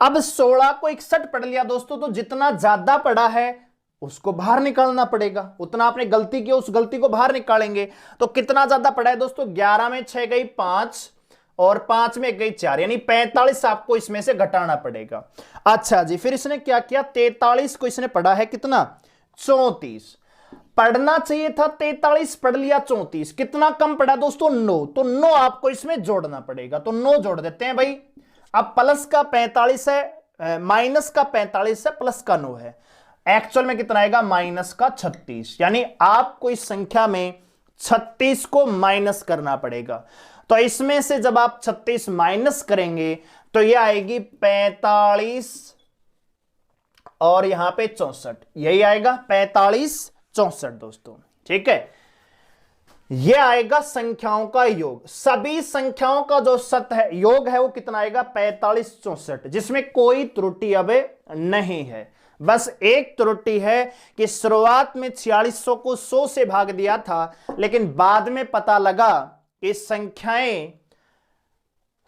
अब 16 को 61 पढ़ लिया दोस्तों, तो जितना ज्यादा पढ़ा है उसको बाहर निकालना पड़ेगा। उतना आपने गलती की, उस गलती को बाहर निकालेंगे। तो कितना ज्यादा पढ़ा है दोस्तों, 11 में 6 गई 5 और 5 में गई 4, यानी 45 आपको इसमें से घटाना पड़ेगा। अच्छा जी, फिर इसने क्या किया, 43 को इसने पढ़ा है कितना, 34। पढ़ना चाहिए था 43, पढ़ लिया 34, कितना कम पड़ा दोस्तों 9, तो 9 आपको इसमें जोड़ना पड़ेगा, तो 9 जोड़ देते हैं भाई। अब प्लस का 45 है, माइनस का 45 है, प्लस का 9 है, एक्चुअल में कितना आएगा माइनस का 36, यानी आपको इस संख्या में 36 को माइनस करना पड़ेगा। तो इसमें से जब आप 36 माइनस करेंगे तो यह आएगी 45 और यहां पे 64, यही आएगा 45 64 दोस्तों, ठीक है। यह आएगा संख्याओं का योग, सभी संख्याओं का जो सत है योग है वो कितना आएगा 45 64, जिसमें कोई त्रुटि अब नहीं है। बस एक त्रुटि है कि शुरुआत में 4600 को 100 से भाग दिया था, लेकिन बाद में पता लगा कि संख्याएं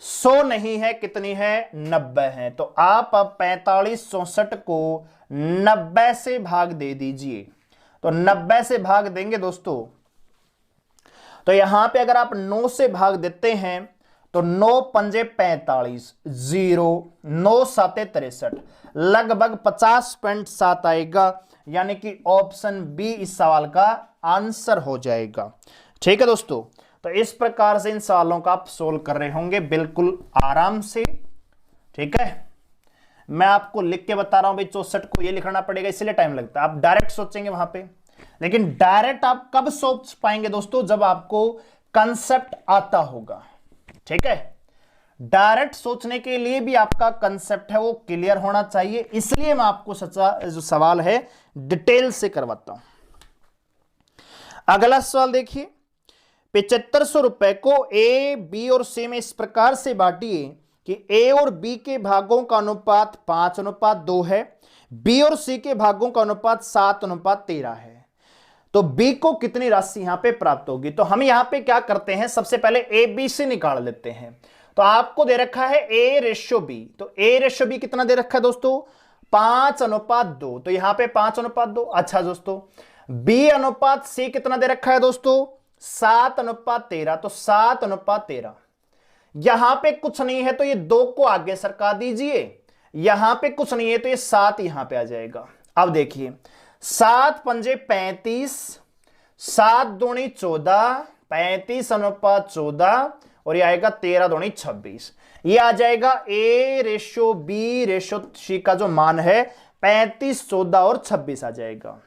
100 नहीं है, कितनी है 90 है। तो आप अब 45 64 को 90 से भाग दे दीजिए। तो 90 से भाग देंगे दोस्तों, तो यहां पे अगर आप 9 से भाग देते हैं तो 9 पंजे 45, 0 9 साते 63, लगभग 50.7 आएगा, यानी कि ऑप्शन बी इस सवाल का आंसर हो जाएगा। ठीक है दोस्तों, तो इस प्रकार से इन सवालों का आप सोल्व कर रहे होंगे बिल्कुल आराम से। ठीक है, मैं आपको लिख के बता रहा हूं भाई 64 को ये लिखना पड़ेगा, इसलिए टाइम लगता है, आप डायरेक्ट सोचेंगे वहां पे, लेकिन डायरेक्ट आप कब सोच पाएंगे दोस्तों, जब आपको कंसेप्ट आता होगा। ठीक है, डायरेक्ट सोचने के लिए भी आपका कंसेप्ट है वो क्लियर होना चाहिए, इसलिए मैं आपको सच्चा जो सवाल है डिटेल से करवाता हूं। अगला सवाल देखिए, 7500 रुपए को ए, बी और सी में इस प्रकार से बांटिए कि ए और बी के भागों का अनुपात 5:2 है, बी और सी के भागों का अनुपात 7:13 है। तो बी को कितनी राशि यहां पे प्राप्त होगी। तो हम यहां पे क्या करते हैं, सबसे पहले ए बी से निकाल लेते हैं। तो आपको दे रखा है ए रेशियो बी, तो ए रेशियो बी कितना दे रखा है दोस्तों 5:2, तो यहां पे 5:2। अच्छा दोस्तों, बी अनुपात सी कितना दे रखा है दोस्तों 7:13, तो 7:13। यहां पे कुछ नहीं है तो ये 2 को आगे सरका दीजिए, यहां पे कुछ नहीं है तो ये 7 यहां पे आ जाएगा। अब देखिए 7 पंजे 35, 7 दूनी 14, 35:14, और ये आएगा 13 दूनी 26। ये आ जाएगा A ratio B ratio C का जो मान है 35, 14 और 26 आ जाएगा।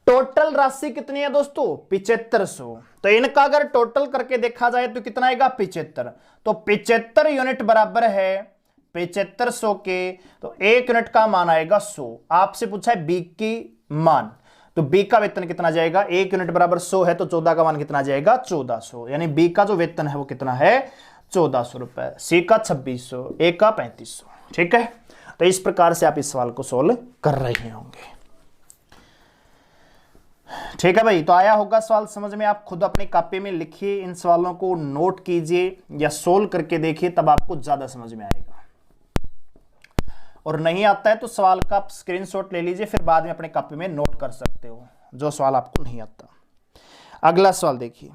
टोटल राशि कितनी है दोस्तों 7500, तो इनका अगर टोटल करके देखा जाए तो कितना आएगा 75, तो 75 यूनिट बराबर है 7500 के, तो 1 यूनिट का मान आएगा 100। आपसे पूछा है बी की मान, तो बी का वेतन कितना जाएगा, 1 यूनिट बराबर 100 है, तो 14 का मान कितना जाएगा 1400, यानी बी का जो वेतन है वो कितना है 1400 रुपए, सी का 2600, ए का 3500। ठीक है, तो इस प्रकार से आप इस सवाल को सोल्व कर रहे होंगे। ठीक है भाई, तो आया होगा सवाल समझ में, आप खुद अपनी कॉपी में लिखिए, इन सवालों को नोट कीजिए या सोल्व करके देखिए, तब आपको ज्यादा समझ में आएगा। और नहीं आता है तो सवाल का आप स्क्रीनशॉट ले लीजिए, फिर बाद में अपने कॉपी में नोट कर सकते हो जो सवाल आपको नहीं आता। अगला सवाल देखिए,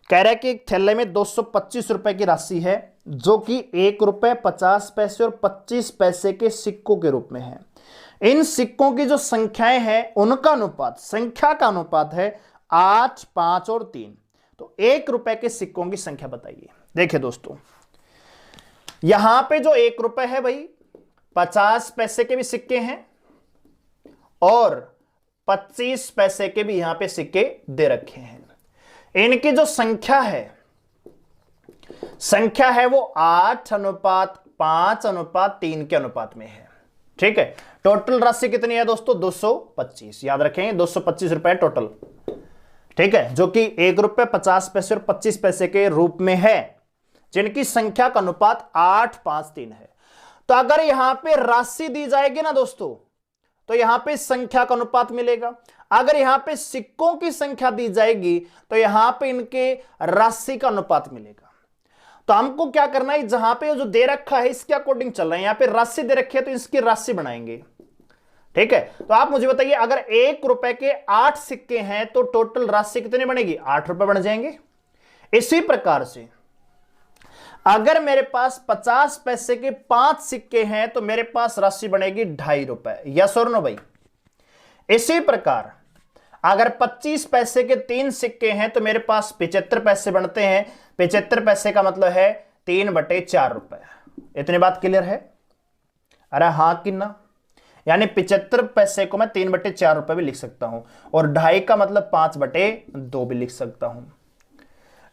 कह रहा है कि एक थैले में 225 रुपए की राशि है जो कि 1 रुपए 50 पैसे और 25 पैसे के सिक्कों के रूप में है। इन सिक्कों की जो संख्याएं हैं उनका अनुपात, संख्या का अनुपात है 8, 5 और 3। तो 1 रुपए के सिक्कों की संख्या बताइए। देखिए दोस्तों, यहां पे जो 1 रुपए है भाई 50 पैसे के भी सिक्के हैं और 25 पैसे के भी यहां पे सिक्के दे रखे हैं। इनकी जो संख्या है वो 8:5:3 के अनुपात में है। ठीक है, टोटल राशि कितनी है दोस्तों 225, याद रखेंगे 225 रुपए टोटल। ठीक है, जो कि 1 रुपए 50 पैसे और 25 पैसे के रूप में है, जिनकी संख्या का अनुपात 8:5:3 है। तो अगर यहां पे राशि दी जाएगी ना दोस्तों, तो यहां पे संख्या का अनुपात मिलेगा। अगर यहां पे सिक्कों की संख्या दी जाएगी तो यहां पे इनके राशि का अनुपात मिलेगा। तो हमको क्या करना है, जहां पे जो दे रखा है इसके अकॉर्डिंग चल रहे हैं, यहां पे राशि दे रखी है तो इसकी राशि बनाएंगे। ठीक है, तो आप मुझे बताइए, अगर 1 रुपए के 8 सिक्के हैं तो टोटल राशि कितनी बनेगी 8 रुपए बन जाएंगे। इसी प्रकार से अगर मेरे पास 50 पैसे के 5 सिक्के हैं तो मेरे पास राशि बनेगी 2.5 रुपए। यस और नो भाई। इसी प्रकार अगर 25 पैसे के 3 सिक्के हैं तो मेरे पास 75 पैसे बनते हैं। 75 पैसे का मतलब है 3/4 रुपए। इतनी बात क्लियर है? अरे हाँ कि ना? यानी 75 पैसे को मैं 3/4 रुपए भी लिख सकता हूं, और 2.5 का मतलब 5/2 भी लिख सकता हूं।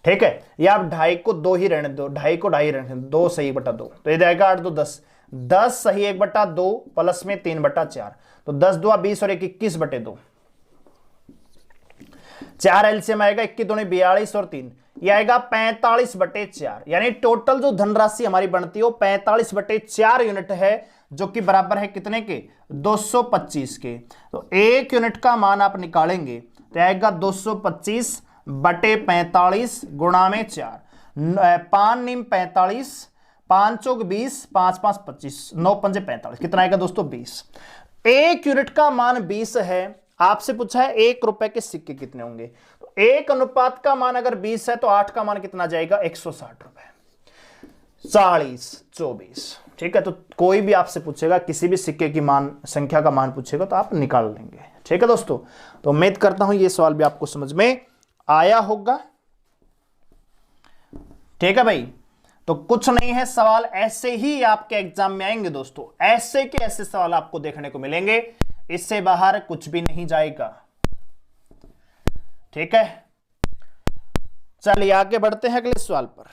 ठीक है, या आप 2.5 को 2 ही रहने दो, 2.5 को 2.5 रहने दो, 2 सही 1/2, तो ये जाएगा 8 2 10, 10 सही 1/2 प्लस में 3/4, तो 10 2 20 और 1 21/2, 4 एलसीएम आएगा, 21 दूनी 42 और 3 ये आएगा 45/4। यानी टोटल जो धनराशि हमारी बनती है वो 45/4 यूनिट है, जो कि बराबर है कितने के? 225 के। तो 1 यूनिट का मान आप निकालेंगे तो आएगा 225/45 गुणा में 4, 5 निम 45, 5 चौक 20, 5 5 25, 9 पंजे 45, कितना आएगा दोस्तों? 20। 1 यूनिट का मान 20 है। आपसे पूछा है 1 रुपए के सिक्के कितने होंगे, तो 1 अनुपात का मान अगर 20 है तो 8 का मान कितना जाएगा? 160 रुपए। 40 24। ठीक है, तो कोई भी आपसे पूछेगा, किसी भी सिक्के की मान संख्या का मान पूछेगा तो आप निकाल लेंगे। ठीक है दोस्तों, तो उम्मीद करता हूं ये सवाल भी आपको समझ में आया होगा। ठीक है भाई, तो कुछ नहीं है, सवाल ऐसे ही आपके एग्जाम में आएंगे दोस्तों, ऐसे के ऐसे सवाल आपको देखने को मिलेंगे, इससे बाहर कुछ भी नहीं जाएगा। ठीक है, चलिए आगे बढ़ते हैं अगले सवाल पर।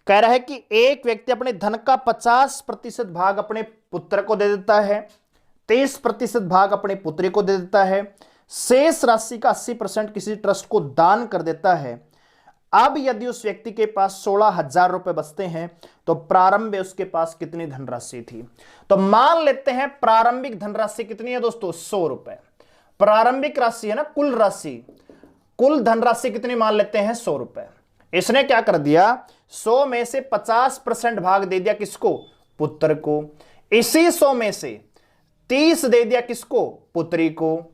कह रहा है कि एक व्यक्ति अपने धन का 50% भाग अपने पुत्र को दे देता है, 30% भाग अपने पुत्री को दे देता है, शेष राशि का 80% किसी ट्रस्ट को दान कर देता है। अब यदि उस व्यक्ति के पास 16,000 रुपए बचते हैं तो प्रारंभ में उसके पास कितनी धनराशि थी? तो मान लेते हैं प्रारंभिक धनराशि कितनी है दोस्तों? 100 रुपए। प्रारंभिक राशि है ना, कुल राशि, कुल धनराशि कितनी मान लेते हैं? 100 रुपए। इसने क्या कर दिया? 100 में से 50% भाग दे दिया किसको? पुत्र को। इसी 100 में से 30 दे दिया किसको? पुत्री को।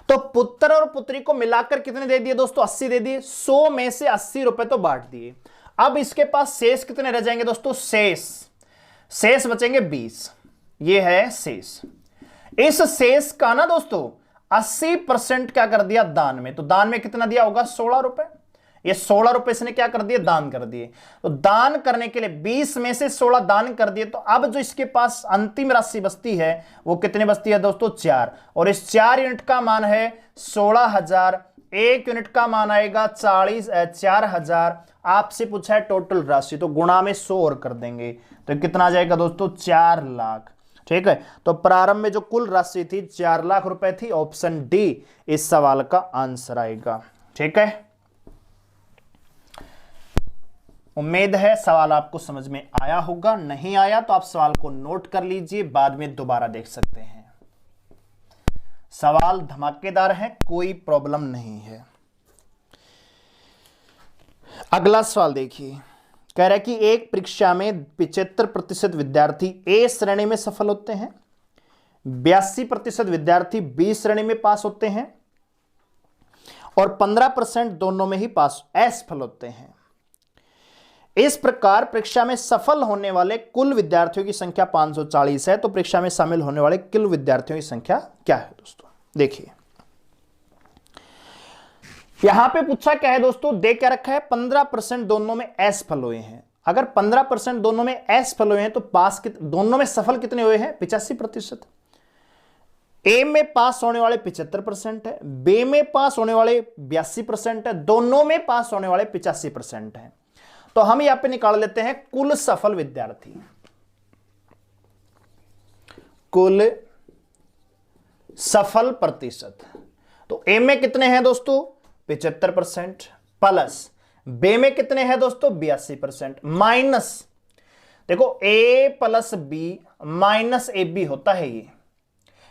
तो पुत्र और पुत्री को मिलाकर कितने दे दिए दोस्तों? 80 दे दिए। 100 में से 80 रुपए तो बांट दिए। अब इसके पास शेष कितने रह जाएंगे दोस्तों? शेष बचेंगे 20। ये है शेष। इस शेष का ना दोस्तों 80% क्या कर दिया? दान में। तो दान में कितना दिया होगा? 16 रुपए। ये 16 रुपए इसने क्या कर दिए? दान कर दिए। तो दान करने के लिए 20 में से 16 दान कर दिए, तो अब जो इसके पास अंतिम राशि बचती है वो कितनी बचती है दोस्तों? 4। और इस 4 यूनिट का मान है 16,000। 1 यूनिट का मान आएगा 4,000। आपसे पूछा है टोटल राशि, तो गुणा में 100 और कर देंगे तो कितना आ जाएगा दोस्तों? 4 लाख। ठीक है, तो प्रारंभ में जो कुल राशि थी 4 लाख रुपए थी। ऑप्शन डी इस सवाल का आंसर आएगा। ठीक है, उम्मीद है सवाल आपको समझ में आया होगा। नहीं आया तो आप सवाल को नोट कर लीजिए, बाद में दोबारा देख सकते हैं। सवाल धमाकेदार है, कोई प्रॉब्लम नहीं है। अगला सवाल देखिए, कह रहा है कि एक परीक्षा में 75% विद्यार्थी ए श्रेणी में सफल होते हैं, 82% विद्यार्थी बी श्रेणी में पास होते हैं और 15% दोनों में ही पास असफल होते हैं। इस प्रकार परीक्षा में सफल होने वाले कुल विद्यार्थियों की संख्या 540 है। तो परीक्षा में शामिल होने वाले कुल विद्यार्थियों की संख्या क्या है दोस्तों? देखिए यहां पे पूछा क्या है दोस्तों? दे क्या रखा है? 15% दोनों में असफल हुए हैं। अगर 15% दोनों में असफल हुए हैं तो पास दोनों में सफल कितने हुए हैं? 85%। ए में पास होने वाले 75% है, बी में पास होने वाले 82% है, दोनों में पास होने वाले 85% है। तो हम यहां पे निकाल लेते हैं कुल सफल विद्यार्थी। कुल सफल प्रतिशत, तो ए में कितने हैं दोस्तों? 75% प्लस बी में कितने हैं दोस्तों? 82% माइनस, देखो A plus B minus A B होता है ये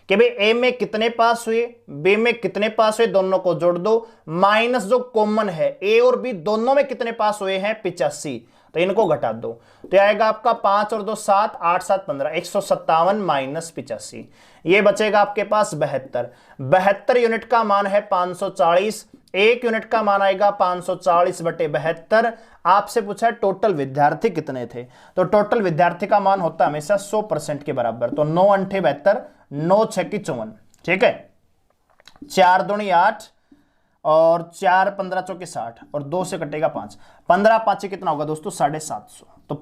कि भाई ए में कितने पास हुए, बी में कितने पास हुए, दोनों को जोड़ दो, माइनस जो कॉमन है ए और बी दोनों में कितने पास हुए हैं? 85, तो इनको घटा दो तो आएगा आपका 5 और 2 7, 8 7 15, 157 माइनस 85, ये बचेगा आपके पास 72। 72 यूनिट का मान है 540। 1 यूनिट का मान आएगा 540/72। आपसे पूछा है टोटल विद्यार्थी कितने थे, तो टोटल विद्यार्थी का मान होता है हमेशा 100% के बराबर। तो 9 8 72, 9 6 54। ठीक है, 4 दूनी 8 और 4 15 चौके 60 और 2 से कटेगा 5, 15 5 कितना होगा दोस्तों 750। तो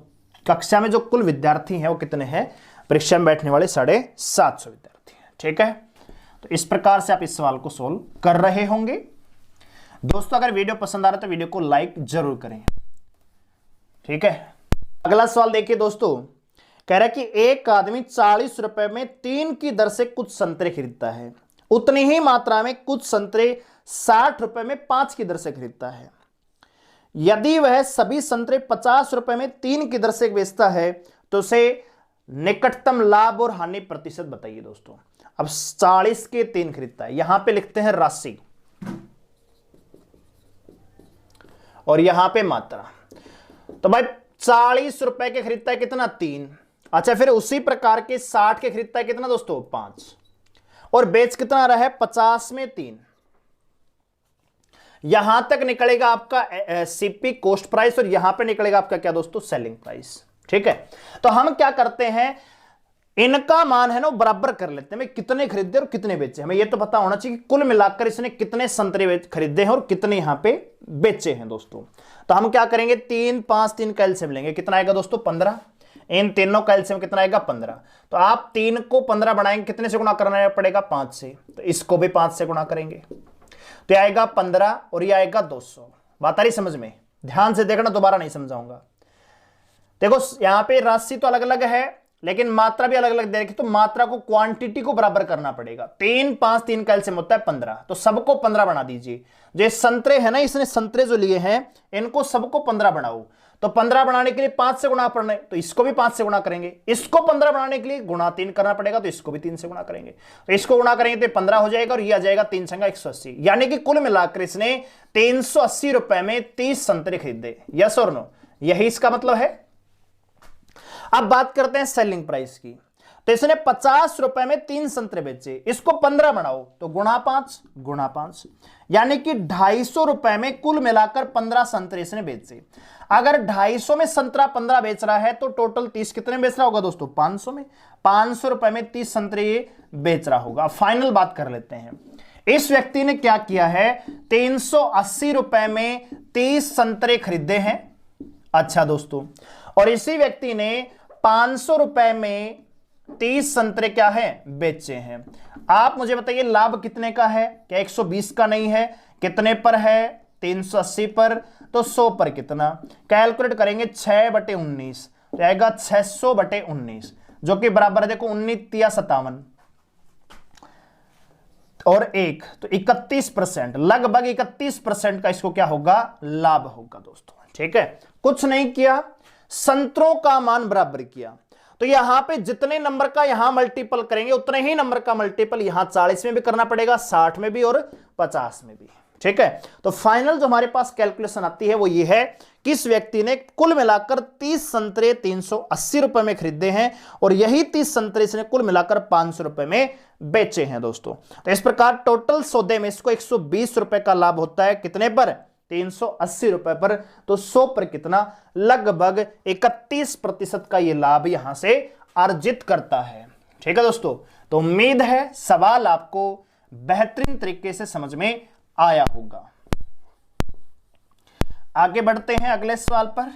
कक्षा में जो कुल विद्यार्थी हैं वो कितने हैं, परीक्षा में बैठने वाले 750 विद्यार्थी हैं। ठीक है, तो इस प्रकार से आप इस सवाल को सोल्व कर रहे होंगे। दोस्तों अगर वीडियो पसंद आ रहा है तो वीडियो को लाइक जरूर करें। ठीक है, अगला सवाल देखिए दोस्तों, कह रहा है कि एक आदमी 40 रुपए में 3 की दर से कुछ संतरे खरीदता है, उतनी ही मात्रा में कुछ संतरे 60 रुपए में 5 की दर से खरीदता है। यदि वह सभी संतरे 50 रुपए में 3 की दर से बेचता है तो उसे निकटतम लाभ और हानि प्रतिशत बताइए। दोस्तों अब 40 के 3 खरीदता है, यहां पे लिखते हैं राशि और यहां पे मात्रा। तो भाई 40 रुपए के खरीदता है कितना 3, अच्छा फिर उसी प्रकार के 60 के खरीदता है कितना दोस्तों 5, और बेच कितना रहा है 50 में 3। यहां तक निकलेगा आपका सीपी कॉस्ट प्राइस और यहां पे निकलेगा आपका क्या दोस्तों सेलिंग प्राइस। ठीक है, तो हम क्या करते हैं, इनका मान है ना बराबर कर लेते हैं, कितने खरीदे और कितने बेचे। हमें यह तो पता होना चाहिए कि कुल मिलाकर इसने कितने संतरे खरीदे हैं और कितने यहां पे बेचे हैं दोस्तों। तो हम क्या करेंगे 3 5 3 का एलसीएम लेंगे, कितना आएगा दोस्तों 15, इन तीनों का एलसीएम कितना आएगा 15। तो आप 3 को 15 बनाएंगे, कितने से गुणा करना पड़ेगा 5 से, तो इसको भी 5 से गुणा करेंगे तो यह आएगा 15 और यह आएगा 200। बात आ रही समझ में, ध्यान से देखना, दोबारा नहीं समझाऊंगा। देखो यहां पे राशि तो अलग अलग है लेकिन मात्रा भी अलग अलग दे रखी, तो मात्रा को क्वांटिटी को बराबर करना पड़ेगा। 3 5 3 का एलसीएम होता है 15, तो सबको 15 बना दीजिए। जो संतरे है ना, इसने संतरे जो लिए हैं इनको सबको 15 बनाओ, तो 15 बनाने के लिए 5 से गुणा पड़ना है, तो इसको भी 5 से गुणा करेंगे। इसको 15 बनाने के लिए गुणा 3 करना पड़ेगा, तो इसको भी 3 से गुणा करेंगे। तो इसको गुणा करेंगे तो 15 हो जाएगा और ये आ जाएगा 3 संगा 180, यानी कि कुल मिलाकर इसने 380 रुपए में 30 संतरे खरीदे। यस और नो, यही इसका मतलब है। अब बात करते हैं सेलिंग प्राइस की, तो इसने 50 रुपए में 3 संतरे बेचे, इसको 15 बनाओ तो गुणा 5 यानी कि 250 रुपए में कुल मिलाकर 15 संतरे इसने बेचे। अगर 250 में संतरा 15 बेच रहा है तो टोटल 30 कितने बेच रहा होगा दोस्तों 500 में, 500 रुपए में 30 संतरे ये बेच रहा होगा। फाइनल बात कर लेते हैं, इस व्यक्ति ने क्या किया है 380 रुपए में 30 संतरे खरीदे हैं। अच्छा दोस्तों, और इसी व्यक्ति ने 500 रुपए में 30 संतरे क्या है बेचे हैं। आप मुझे बताइए लाभ कितने का है, क्या 120 का नहीं है, कितने पर है 380 पर, तो 100 पर कितना, कैलकुलेट करेंगे 6/19 तो आएगा 600/19 जो कि बराबर है देखो 19 या 57 और 1 तो 31%, लगभग 31% का इसको क्या होगा लाभ होगा दोस्तों। ठीक है, कुछ नहीं किया, संतरों का मान बराबर किया, तो यहां पे जितने नंबर का यहां मल्टीपल करेंगे उतने ही नंबर का मल्टीपल यहां 40 में भी करना पड़ेगा, 60 में भी और 50 में भी। ठीक है, तो फाइनल जो हमारे पास कैलकुलेशन आती है वो ये है कि इस व्यक्ति ने कुल मिलाकर 30 संतरे 380 रुपए में खरीदे हैं और यही 30 संतरे इसने कुल मिलाकर 500 रुपए में बेचे हैं दोस्तों। तो इस प्रकार टोटल सौदे में इसको 120 रुपए का लाभ होता है, कितने पर 380 रुपए पर, तो 100 पर कितना, लगभग 31% का ये लाभ यहां से अर्जित करता है। ठीक है दोस्तों, तो उम्मीद है सवाल आपको बेहतरीन तरीके से समझ में आया होगा। आगे बढ़ते हैं अगले सवाल पर।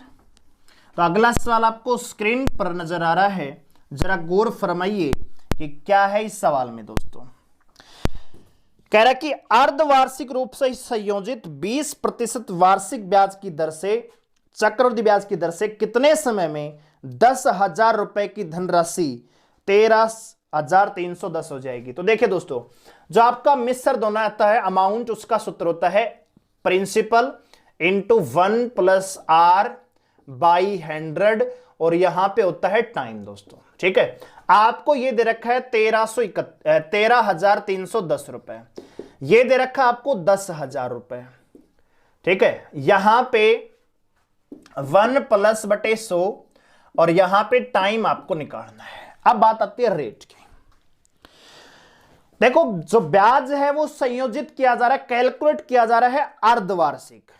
तो अगला सवाल आपको स्क्रीन पर नजर आ रहा है, जरा गौर फरमाइए कि क्या है इस सवाल में दोस्तों। कह रहा है कि अर्धवार्षिक रूप से संयोजित 20% वार्षिक ब्याज की दर से, चक्रवृद्धि ब्याज की दर से कितने समय में 10,000 रुपए की धनराशि 13,310 हो जाएगी। तो देखिए दोस्तों, जो आपका मिश्र दोनों आता है अमाउंट, उसका सूत्र होता है प्रिंसिपल इंटू 1 + R/100 और यहां पे होता है टाइम दोस्तों। ठीक है, आपको ये दे रखा है 13,310 रुपए, ये दे रखा आपको 10,000 रुपए। ठीक है, यहां पे 1 + बटे 100 और यहां पे टाइम आपको निकालना है। अब बात आती है रेट की। देखो जो ब्याज है वो संयोजित किया जा रहा है, कैलकुलेट किया जा रहा है अर्धवार्षिक,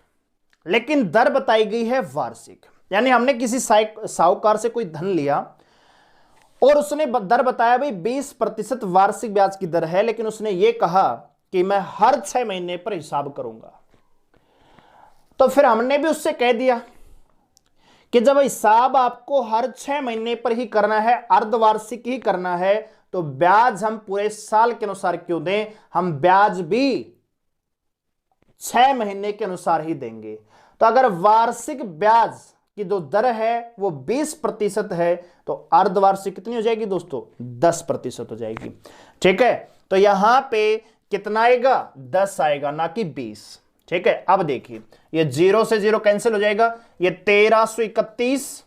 लेकिन दर बताई गई है वार्षिक। यानी हमने किसी साहूकार से कोई धन लिया और उसने दर बताया भाई 20% वार्षिक ब्याज की दर है, लेकिन उसने ये कहा कि मैं हर 6 महीने पर हिसाब करूंगा। तो फिर हमने भी उससे कह दिया कि जब हिसाब आपको हर 6 महीने पर ही करना है, अर्धवार्षिक ही करना है, तो ब्याज हम पूरे साल के अनुसार क्यों दें, हम ब्याज भी 6 महीने के अनुसार ही देंगे। तो अगर वार्षिक ब्याज की जो दर है वो 20% है, तो अर्धवार्षिक कितनी हो जाएगी दोस्तों, 10% हो जाएगी। ठीक है, तो यहां पे कितना आएगा, 10 आएगा, ना कि 20। ठीक है, अब देखिए ये 0 से 0 कैंसिल हो जाएगा, ये 1331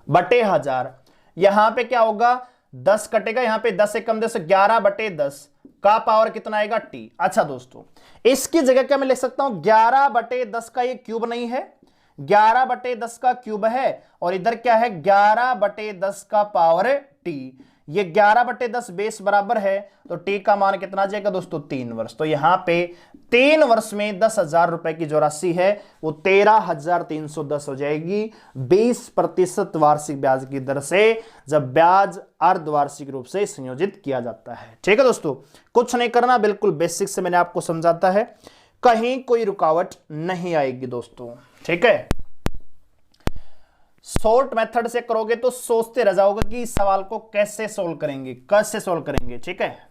बटे 1000, यहां पे क्या होगा, 10 कटेगा, यहां पे 10 से कम 10, 11 बटे 10 का पावर कितना आएगा, टी। अच्छा दोस्तों, इसकी जगह क्या मैं लिख सकता हूं, 11 बटे 10 का ये क्यूब नहीं है, 11 बटे 10 का क्यूब है, और इधर क्या है, 11 बटे 10 का पावर टी। ये 11 बटे 10 बेस बराबर है, तो टी का मान कितना आ जाएगा दोस्तों, 3 वर्ष। तो यहां पे 3 वर्ष में 10,000 रुपए की जो राशि है वो 13,310 हो जाएगी 20% वार्षिक ब्याज की दर से, जब ब्याज अर्धवार्षिक रूप से संयोजित किया जाता है। ठीक है दोस्तों, कुछ नहीं करना, बिल्कुल बेसिक से मैंने आपको समझाता है, कहीं कोई रुकावट नहीं आएगी दोस्तों। ठीक है, शॉर्ट मेथड से करोगे तो सोचते रह जाओगे कि इस सवाल को कैसे सोल्व करेंगे, कैसे सोल्व करेंगे। ठीक है,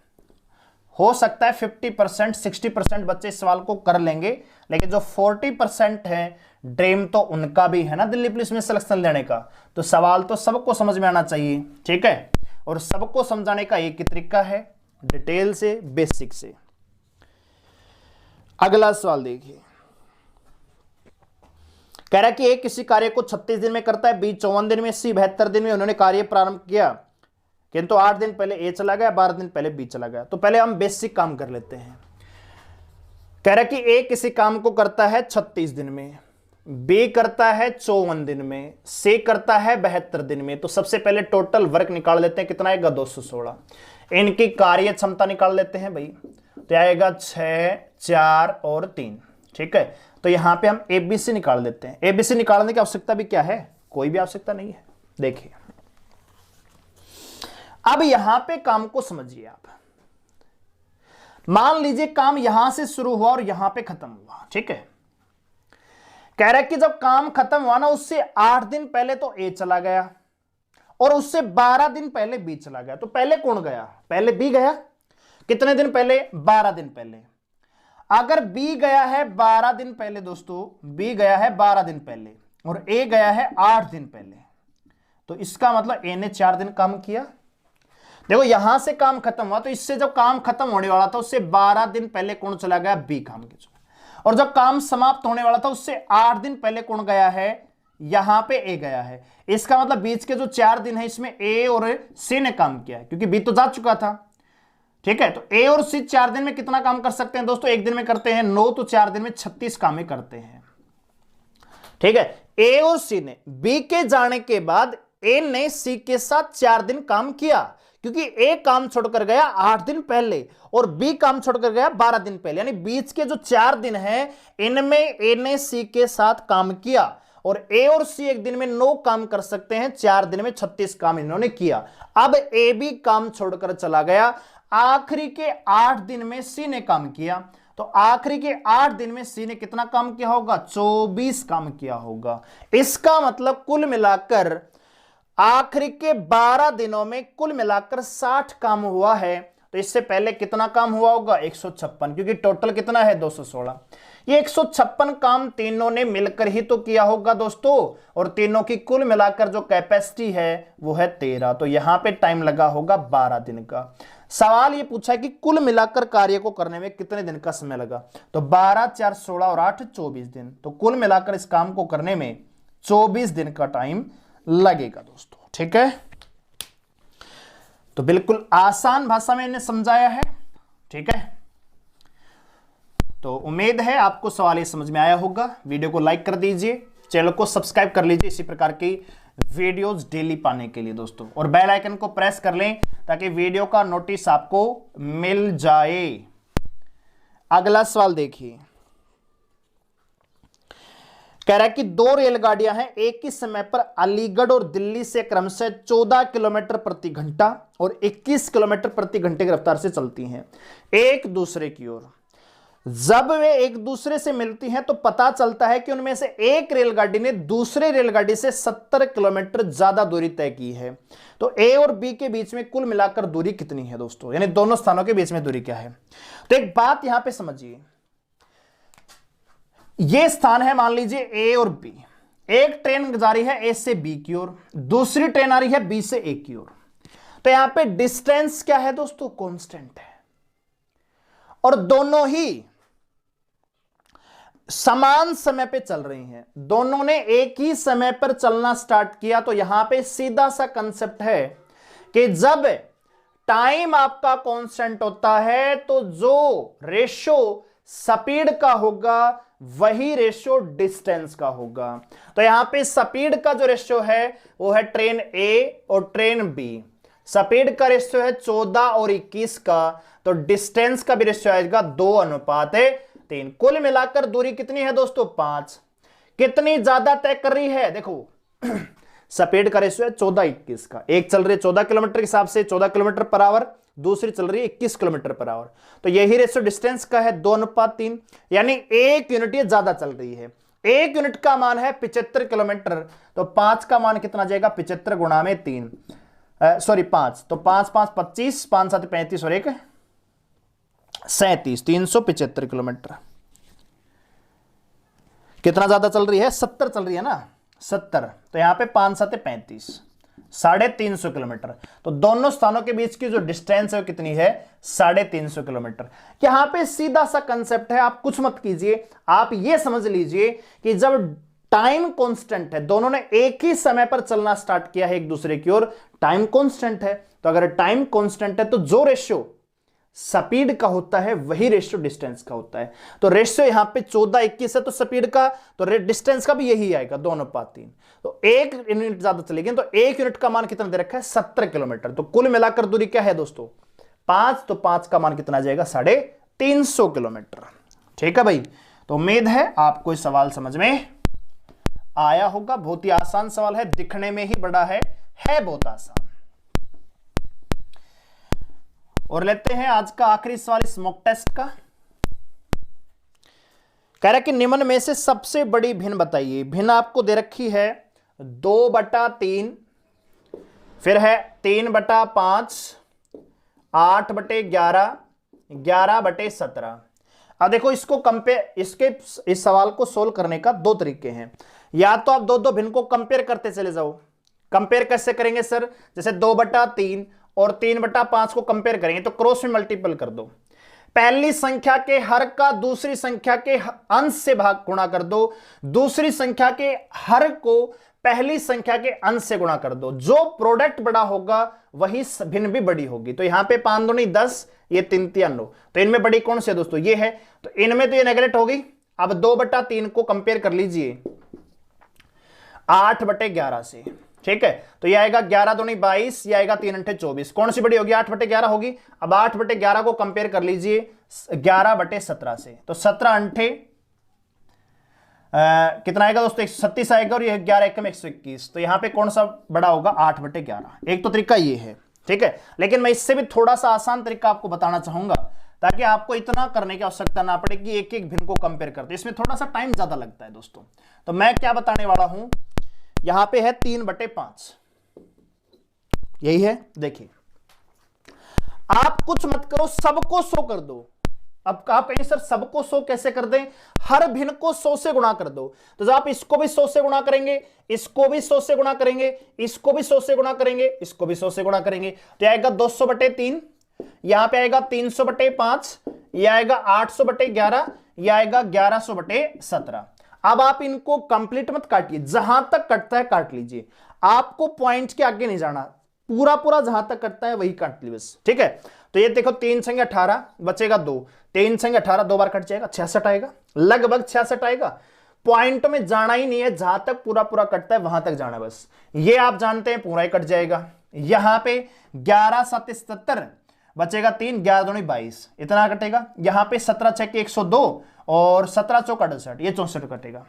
हो सकता है 50% 60% बच्चे इस सवाल को कर लेंगे, लेकिन जो 40% है ड्रीम तो उनका भी है ना दिल्ली पुलिस में सिलेक्शन लेने का, तो सवाल तो सबको समझ में आना चाहिए। ठीक है, और सबको समझाने का एक ही तरीका है, डिटेल से, बेसिक से। अगला सवाल देखिए, कह रहा है कि ए किसी कार्य को 36 दिन में करता है, बी 54 दिन में, सी 72 दिन में। उन्होंने कार्य प्रारंभ किया, किंतु 8 दिन पहले ए चला गया, 12 दिन पहले बी चला गया। तो पहले हम बेसिक काम कर लेते हैं। कह रहा है कि ए किसी काम को करता है 36 दिन में, बी करता है 54 दिन में, सी करता है 72 दिन में। तो सबसे पहले टोटल वर्क निकाल लेते हैं, कितना आएगा, 216। इनकी कार्य क्षमता निकाल लेते हैं भाई, तो आएगा 6, 4 और 3। ठीक है, तो यहां पे हम एबीसी निकाल देते हैं। एबीसी निकालने की आवश्यकता भी क्या है, कोई भी आवश्यकता नहीं है। देखिए अब यहां पे काम को समझिए आप, मान लीजिए काम यहां से शुरू हुआ और यहां पे खत्म हुआ। ठीक है, कह रहा है कि जब काम खत्म हुआ ना, उससे 8 दिन पहले तो ए चला गया और उससे 12 दिन पहले बी चला गया। तो पहले कौन गया, पहले बी गया। कितने दिन पहले, 12 दिन पहले। अगर बी गया है 12 दिन पहले दोस्तों, बी गया है 12 दिन पहले और ए गया है 8 दिन पहले, तो इसका मतलब ए ने 4 दिन काम किया। देखो यहां से काम खत्म हुआ, तो इससे जब काम खत्म होने वाला था उससे 12 दिन पहले कौन चला गया, बी काम के, और जब काम समाप्त होने वाला था उससे 8 दिन पहले कौन गया है, यहां पे ए गया है। इसका मतलब बीच के जो 4 दिन है इसमें ए और सी ने काम किया है, क्योंकि बी तो जा चुका था। ठीक है, तो ए और सी 4 दिन में कितना काम कर सकते हैं दोस्तों, एक दिन में करते हैं 9, तो 4 दिन में 36 काम करते हैं। ठीक है, ए और सी ने बी के जाने के बाद ए ने सी के साथ 4 दिन काम किया, क्योंकि ए काम छोड़कर गया 8 दिन पहले और बी काम छोड़कर गया 12 दिन पहले, यानी बीच के जो 4 दिन है इनमें ए ने सी के साथ काम किया, और ए और सी एक दिन में 9 काम कर सकते हैं, 4 दिन में 36 काम इन्होंने किया। अब ए भी काम छोड़कर चला गया, आखिरी के 8 दिन में सी ने काम किया, तो आखिरी के 8 दिन में सी ने कितना काम किया होगा, 24 काम किया होगा। इसका मतलब कुल मिलाकर आखिरी के 12 दिनों में कुल मिलाकर 60 काम हुआ है। तो इससे पहले कितना काम हुआ होगा, 156, क्योंकि टोटल कितना है, 216। ये 156 काम तीनों ने मिलकर ही तो किया होगा दोस्तों, और तीनों की कुल मिलाकर जो कैपेसिटी है वो है 13। तो यहां पे टाइम लगा होगा 12 दिन का। सवाल ये पूछा है कि कुल मिलाकर कार्य को करने में कितने दिन का समय लगा, तो 12, 4, 16 और 8, 24 दिन। तो कुल मिलाकर इस काम को करने में 24 दिन का टाइम लगेगा दोस्तों। ठीक है, तो बिल्कुल आसान भाषा में इन्हें समझाया है। ठीक है, तो उम्मीद है आपको सवाल ये समझ में आया होगा। वीडियो को लाइक कर दीजिए, चैनल को सब्सक्राइब कर लीजिए इसी प्रकार की वीडियोस डेली पाने के लिए दोस्तों, और बेल आइकन को प्रेस कर लें ताकि वीडियो का नोटिस आपको मिल जाए। अगला सवाल देखिए, कह रहा है कि दो रेलगाड़ियां हैं, एक ही समय पर अलीगढ़ और दिल्ली से क्रमशः 14 किलोमीटर प्रति घंटा और 21 किलोमीटर प्रति घंटे की रफ्तार से चलती हैं एक दूसरे की ओर। जब वे एक दूसरे से मिलती हैं तो पता चलता है कि उनमें से एक रेलगाड़ी ने दूसरे रेलगाड़ी से 70 किलोमीटर ज्यादा दूरी तय की है। तो ए और बी के बीच में कुल मिलाकर दूरी कितनी है दोस्तों, यानी दोनों स्थानों के बीच में दूरी क्या है। तो एक बात यहां पे समझिए, ये स्थान है मान लीजिए ए और बी, एक ट्रेन जा रही है ए से बी की ओर, दूसरी ट्रेन आ रही है बी से ए की ओर। तो यहां पे डिस्टेंस क्या है दोस्तों, कांस्टेंट है, और दोनों ही समान समय पे चल रही हैं, दोनों ने एक ही समय पर चलना स्टार्ट किया। तो यहां पे सीधा सा कंसेप्ट है कि जब टाइम आपका कांस्टेंट होता है तो जो रेशो स्पीड का होगा वही रेशो डिस्टेंस का होगा। तो यहां पे स्पीड का जो रेशो है वो है ट्रेन ए और ट्रेन बी, स्पीड का रेशो है 14 और 21 का, तो डिस्टेंस का भी रेशो आएगा 2:3। कुल मिलाकर दूरी कितनी है दोस्तों, 5। कितनी ज्यादा तय कर रही है, देखो स्पीड का रेशो है 14-21 का, एक चल रही है 14 किलोमीटर के हिसाब से 14 किलोमीटर पर आवर, दूसरी चल रही है 21 किलोमीटर पर आवर। तो यही रेशो डिस्टेंस का है 2:3, यानी 1 यूनिट ये ज्यादा चल रही है। 1 यूनिट का मान है 75 किलोमीटर, तो 5 का मान कितना जाएगा, 75 गुणा में 3, सॉरी 5, तो 5 5 25, 5 7 35 और 1 37, 375 किलोमीटर। कितना ज्यादा चल रही है, 70 चल रही है ना, 70। तो यहां पे 5 7 35, 350 किलोमीटर। तो दोनों स्थानों के बीच की जो डिस्टेंस है वो कितनी है, 350 किलोमीटर। यहां पे सीधा सा कंसेप्ट है, आप कुछ मत कीजिए, आप ये समझ लीजिए कि जब टाइम कांस्टेंट है, दोनों ने एक ही समय पर चलना स्टार्ट किया है एक दूसरे की ओर, टाइम कांस्टेंट है। तो अगर टाइम कांस्टेंट है तो जो रेशियो स्पीड का होता है वही रेशियो डिस्टेंस का होता है। तो रेशियो यहां पे 14-21 है तो स्पीड का, तो डिस्टेंस का भी यही आएगा 2:3। तो 1 यूनिट ज्यादा चलेगी, तो 1 यूनिट का मान कितना दे रखा है, 70 किलोमीटर। तो कुल मिलाकर दूरी क्या है दोस्तों, 5, तो 5 का मान कितना जाएगा, 350 किलोमीटर। ठीक है भाई, तो उम्मीद है आपको इस सवाल समझ में आया होगा। बहुत ही आसान सवाल है, दिखने में ही बड़ा है बहुत आसान। और लेते हैं आज का आखिरी सवाल इस मॉक टेस्ट का। कह रहा है कि निम्न में से सबसे बड़ी भिन्न बताइए। भिन्न आपको दे रखी है 2/3, फिर है 3/5, 8/11, 11/17। अब देखो इसको कंपेयर, इस सवाल को सोल्व करने का 2 तरीके हैं। या तो आप दो भिन्न को कंपेयर करते चले जाओ। कंपेयर कैसे करेंगे सर, जैसे 2/3 और 3/5 को कंपेयर करेंगे तो क्रॉस में मल्टीपल कर दो। पहली संख्या के हर का दूसरी संख्या के अंश से भाग गुणा कर दो, दूसरी संख्या के हर को पहली संख्या के अंश से गुणा कर दो। जो प्रोडक्ट बड़ा होगा वही भिन्न भी बड़ी होगी। तो यहां पे 5 दूनी 10, ये 3 3 9, तो इनमें बड़ी कौन सी है दोस्तों, ये है। तो इनमें तो ये नेगलेक्ट होगी। अब 2/3 को कंपेयर कर लीजिए 8/11 से, ठीक है। तो यह आएगा 11 दूनी 22, यह आएगा 3 8 24, कौन सी बड़ी होगी, 8/11 होगी। अब 8/11 को कंपेयर कर लीजिए 11/17 से, तो 17 अंठे कितना आएगा दोस्तों, 136 आएगा, और ये 11 एकम 121। तो यहां पे कौन सा बड़ा होगा, 8/11। एक तो तरीका ये है, ठीक है। लेकिन मैं इससे भी थोड़ा सा आसान तरीका आपको बताना चाहूंगा, ताकि आपको इतना करने की आवश्यकता ना पड़े कि एक एक भिन्न को कंपेयर करते, इसमें थोड़ा सा टाइम ज्यादा लगता है दोस्तों। तो मैं क्या बताने वाला हूं, यहां पे है 3/5, यही है। देखिए आप कुछ मत करो, सबको 100 कर दो। अब आप कहेंगे सर सबको 100 कैसे कर दें, हर भिन्न को 100 से गुणा कर दो। तो जब आप इसको भी 100 से गुणा करेंगे, इसको भी 100 से गुणा करेंगे, इसको भी 100 से गुणा करेंगे, इसको भी 100 से गुणा करेंगे, तो आएगा 200/3, यहां पे आएगा 300/5, यह आएगा 800/11, यह आएगा 1100/17। अब आप इनको कंप्लीट मत काटिए, जहां तक कटता है काट लीजिए, आपको पॉइंट के आगे नहीं जाना, पूरा पूरा जहां तक कटता है वही काट ली बस, ठीक है। तो ये देखो 3 संग 18 बचेगा 2, 3 संग 18 2 बार कट जाएगा, 66 आएगा, लगभग 66 आएगा। पॉइंट में जाना ही नहीं है, जहां तक पूरा पूरा कटता है वहां तक जाना बस। ये आप जानते हैं पूरा ही कट जाएगा। यहां पे 11 7 77 बचेगा 3, 11 दूनी 22, इतना कटेगा। यहां पे 17 6 102 और 17 चौक 68, ये 64 कटेगा।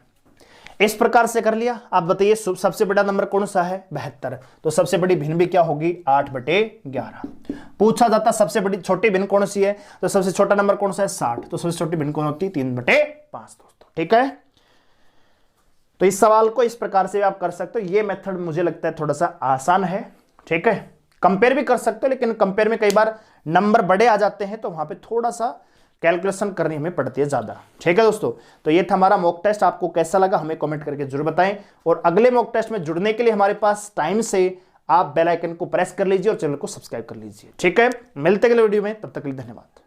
इस प्रकार से कर लिया। आप बताइए सबसे बड़ा नंबर कौन सा है? 72। तो सबसे बड़ी भिन्न भी क्या होगी? 8/11। पूछा जाता सबसे बड़ी छोटी भिन्न कौन सी है, तो सबसे छोटा नंबर कौन सा है? 60। तो सबसे छोटी भिन्न कौन होती है? 3/5 दोस्तों। ठीक है, तो इस सवाल को इस प्रकार से आप कर सकते हो। ये मेथड मुझे लगता है थोड़ा सा आसान है। ठीक है, कंपेयर भी कर सकते हो, लेकिन कंपेयर में कई बार नंबर बड़े आ जाते हैं, तो वहां पे थोड़ा सा कैलकुलेशन करनी हमें पड़ती है ज्यादा। ठीक है दोस्तों, तो ये था हमारा मॉक टेस्ट। आपको कैसा लगा हमें कमेंट करके जरूर बताएं, और अगले मॉक टेस्ट में जुड़ने के लिए हमारे पास टाइम से आप बेल आइकन को प्रेस कर लीजिए और चैनल को सब्सक्राइब कर लीजिए। ठीक है, मिलते अगले वीडियो में, तब तक के लिए धन्यवाद।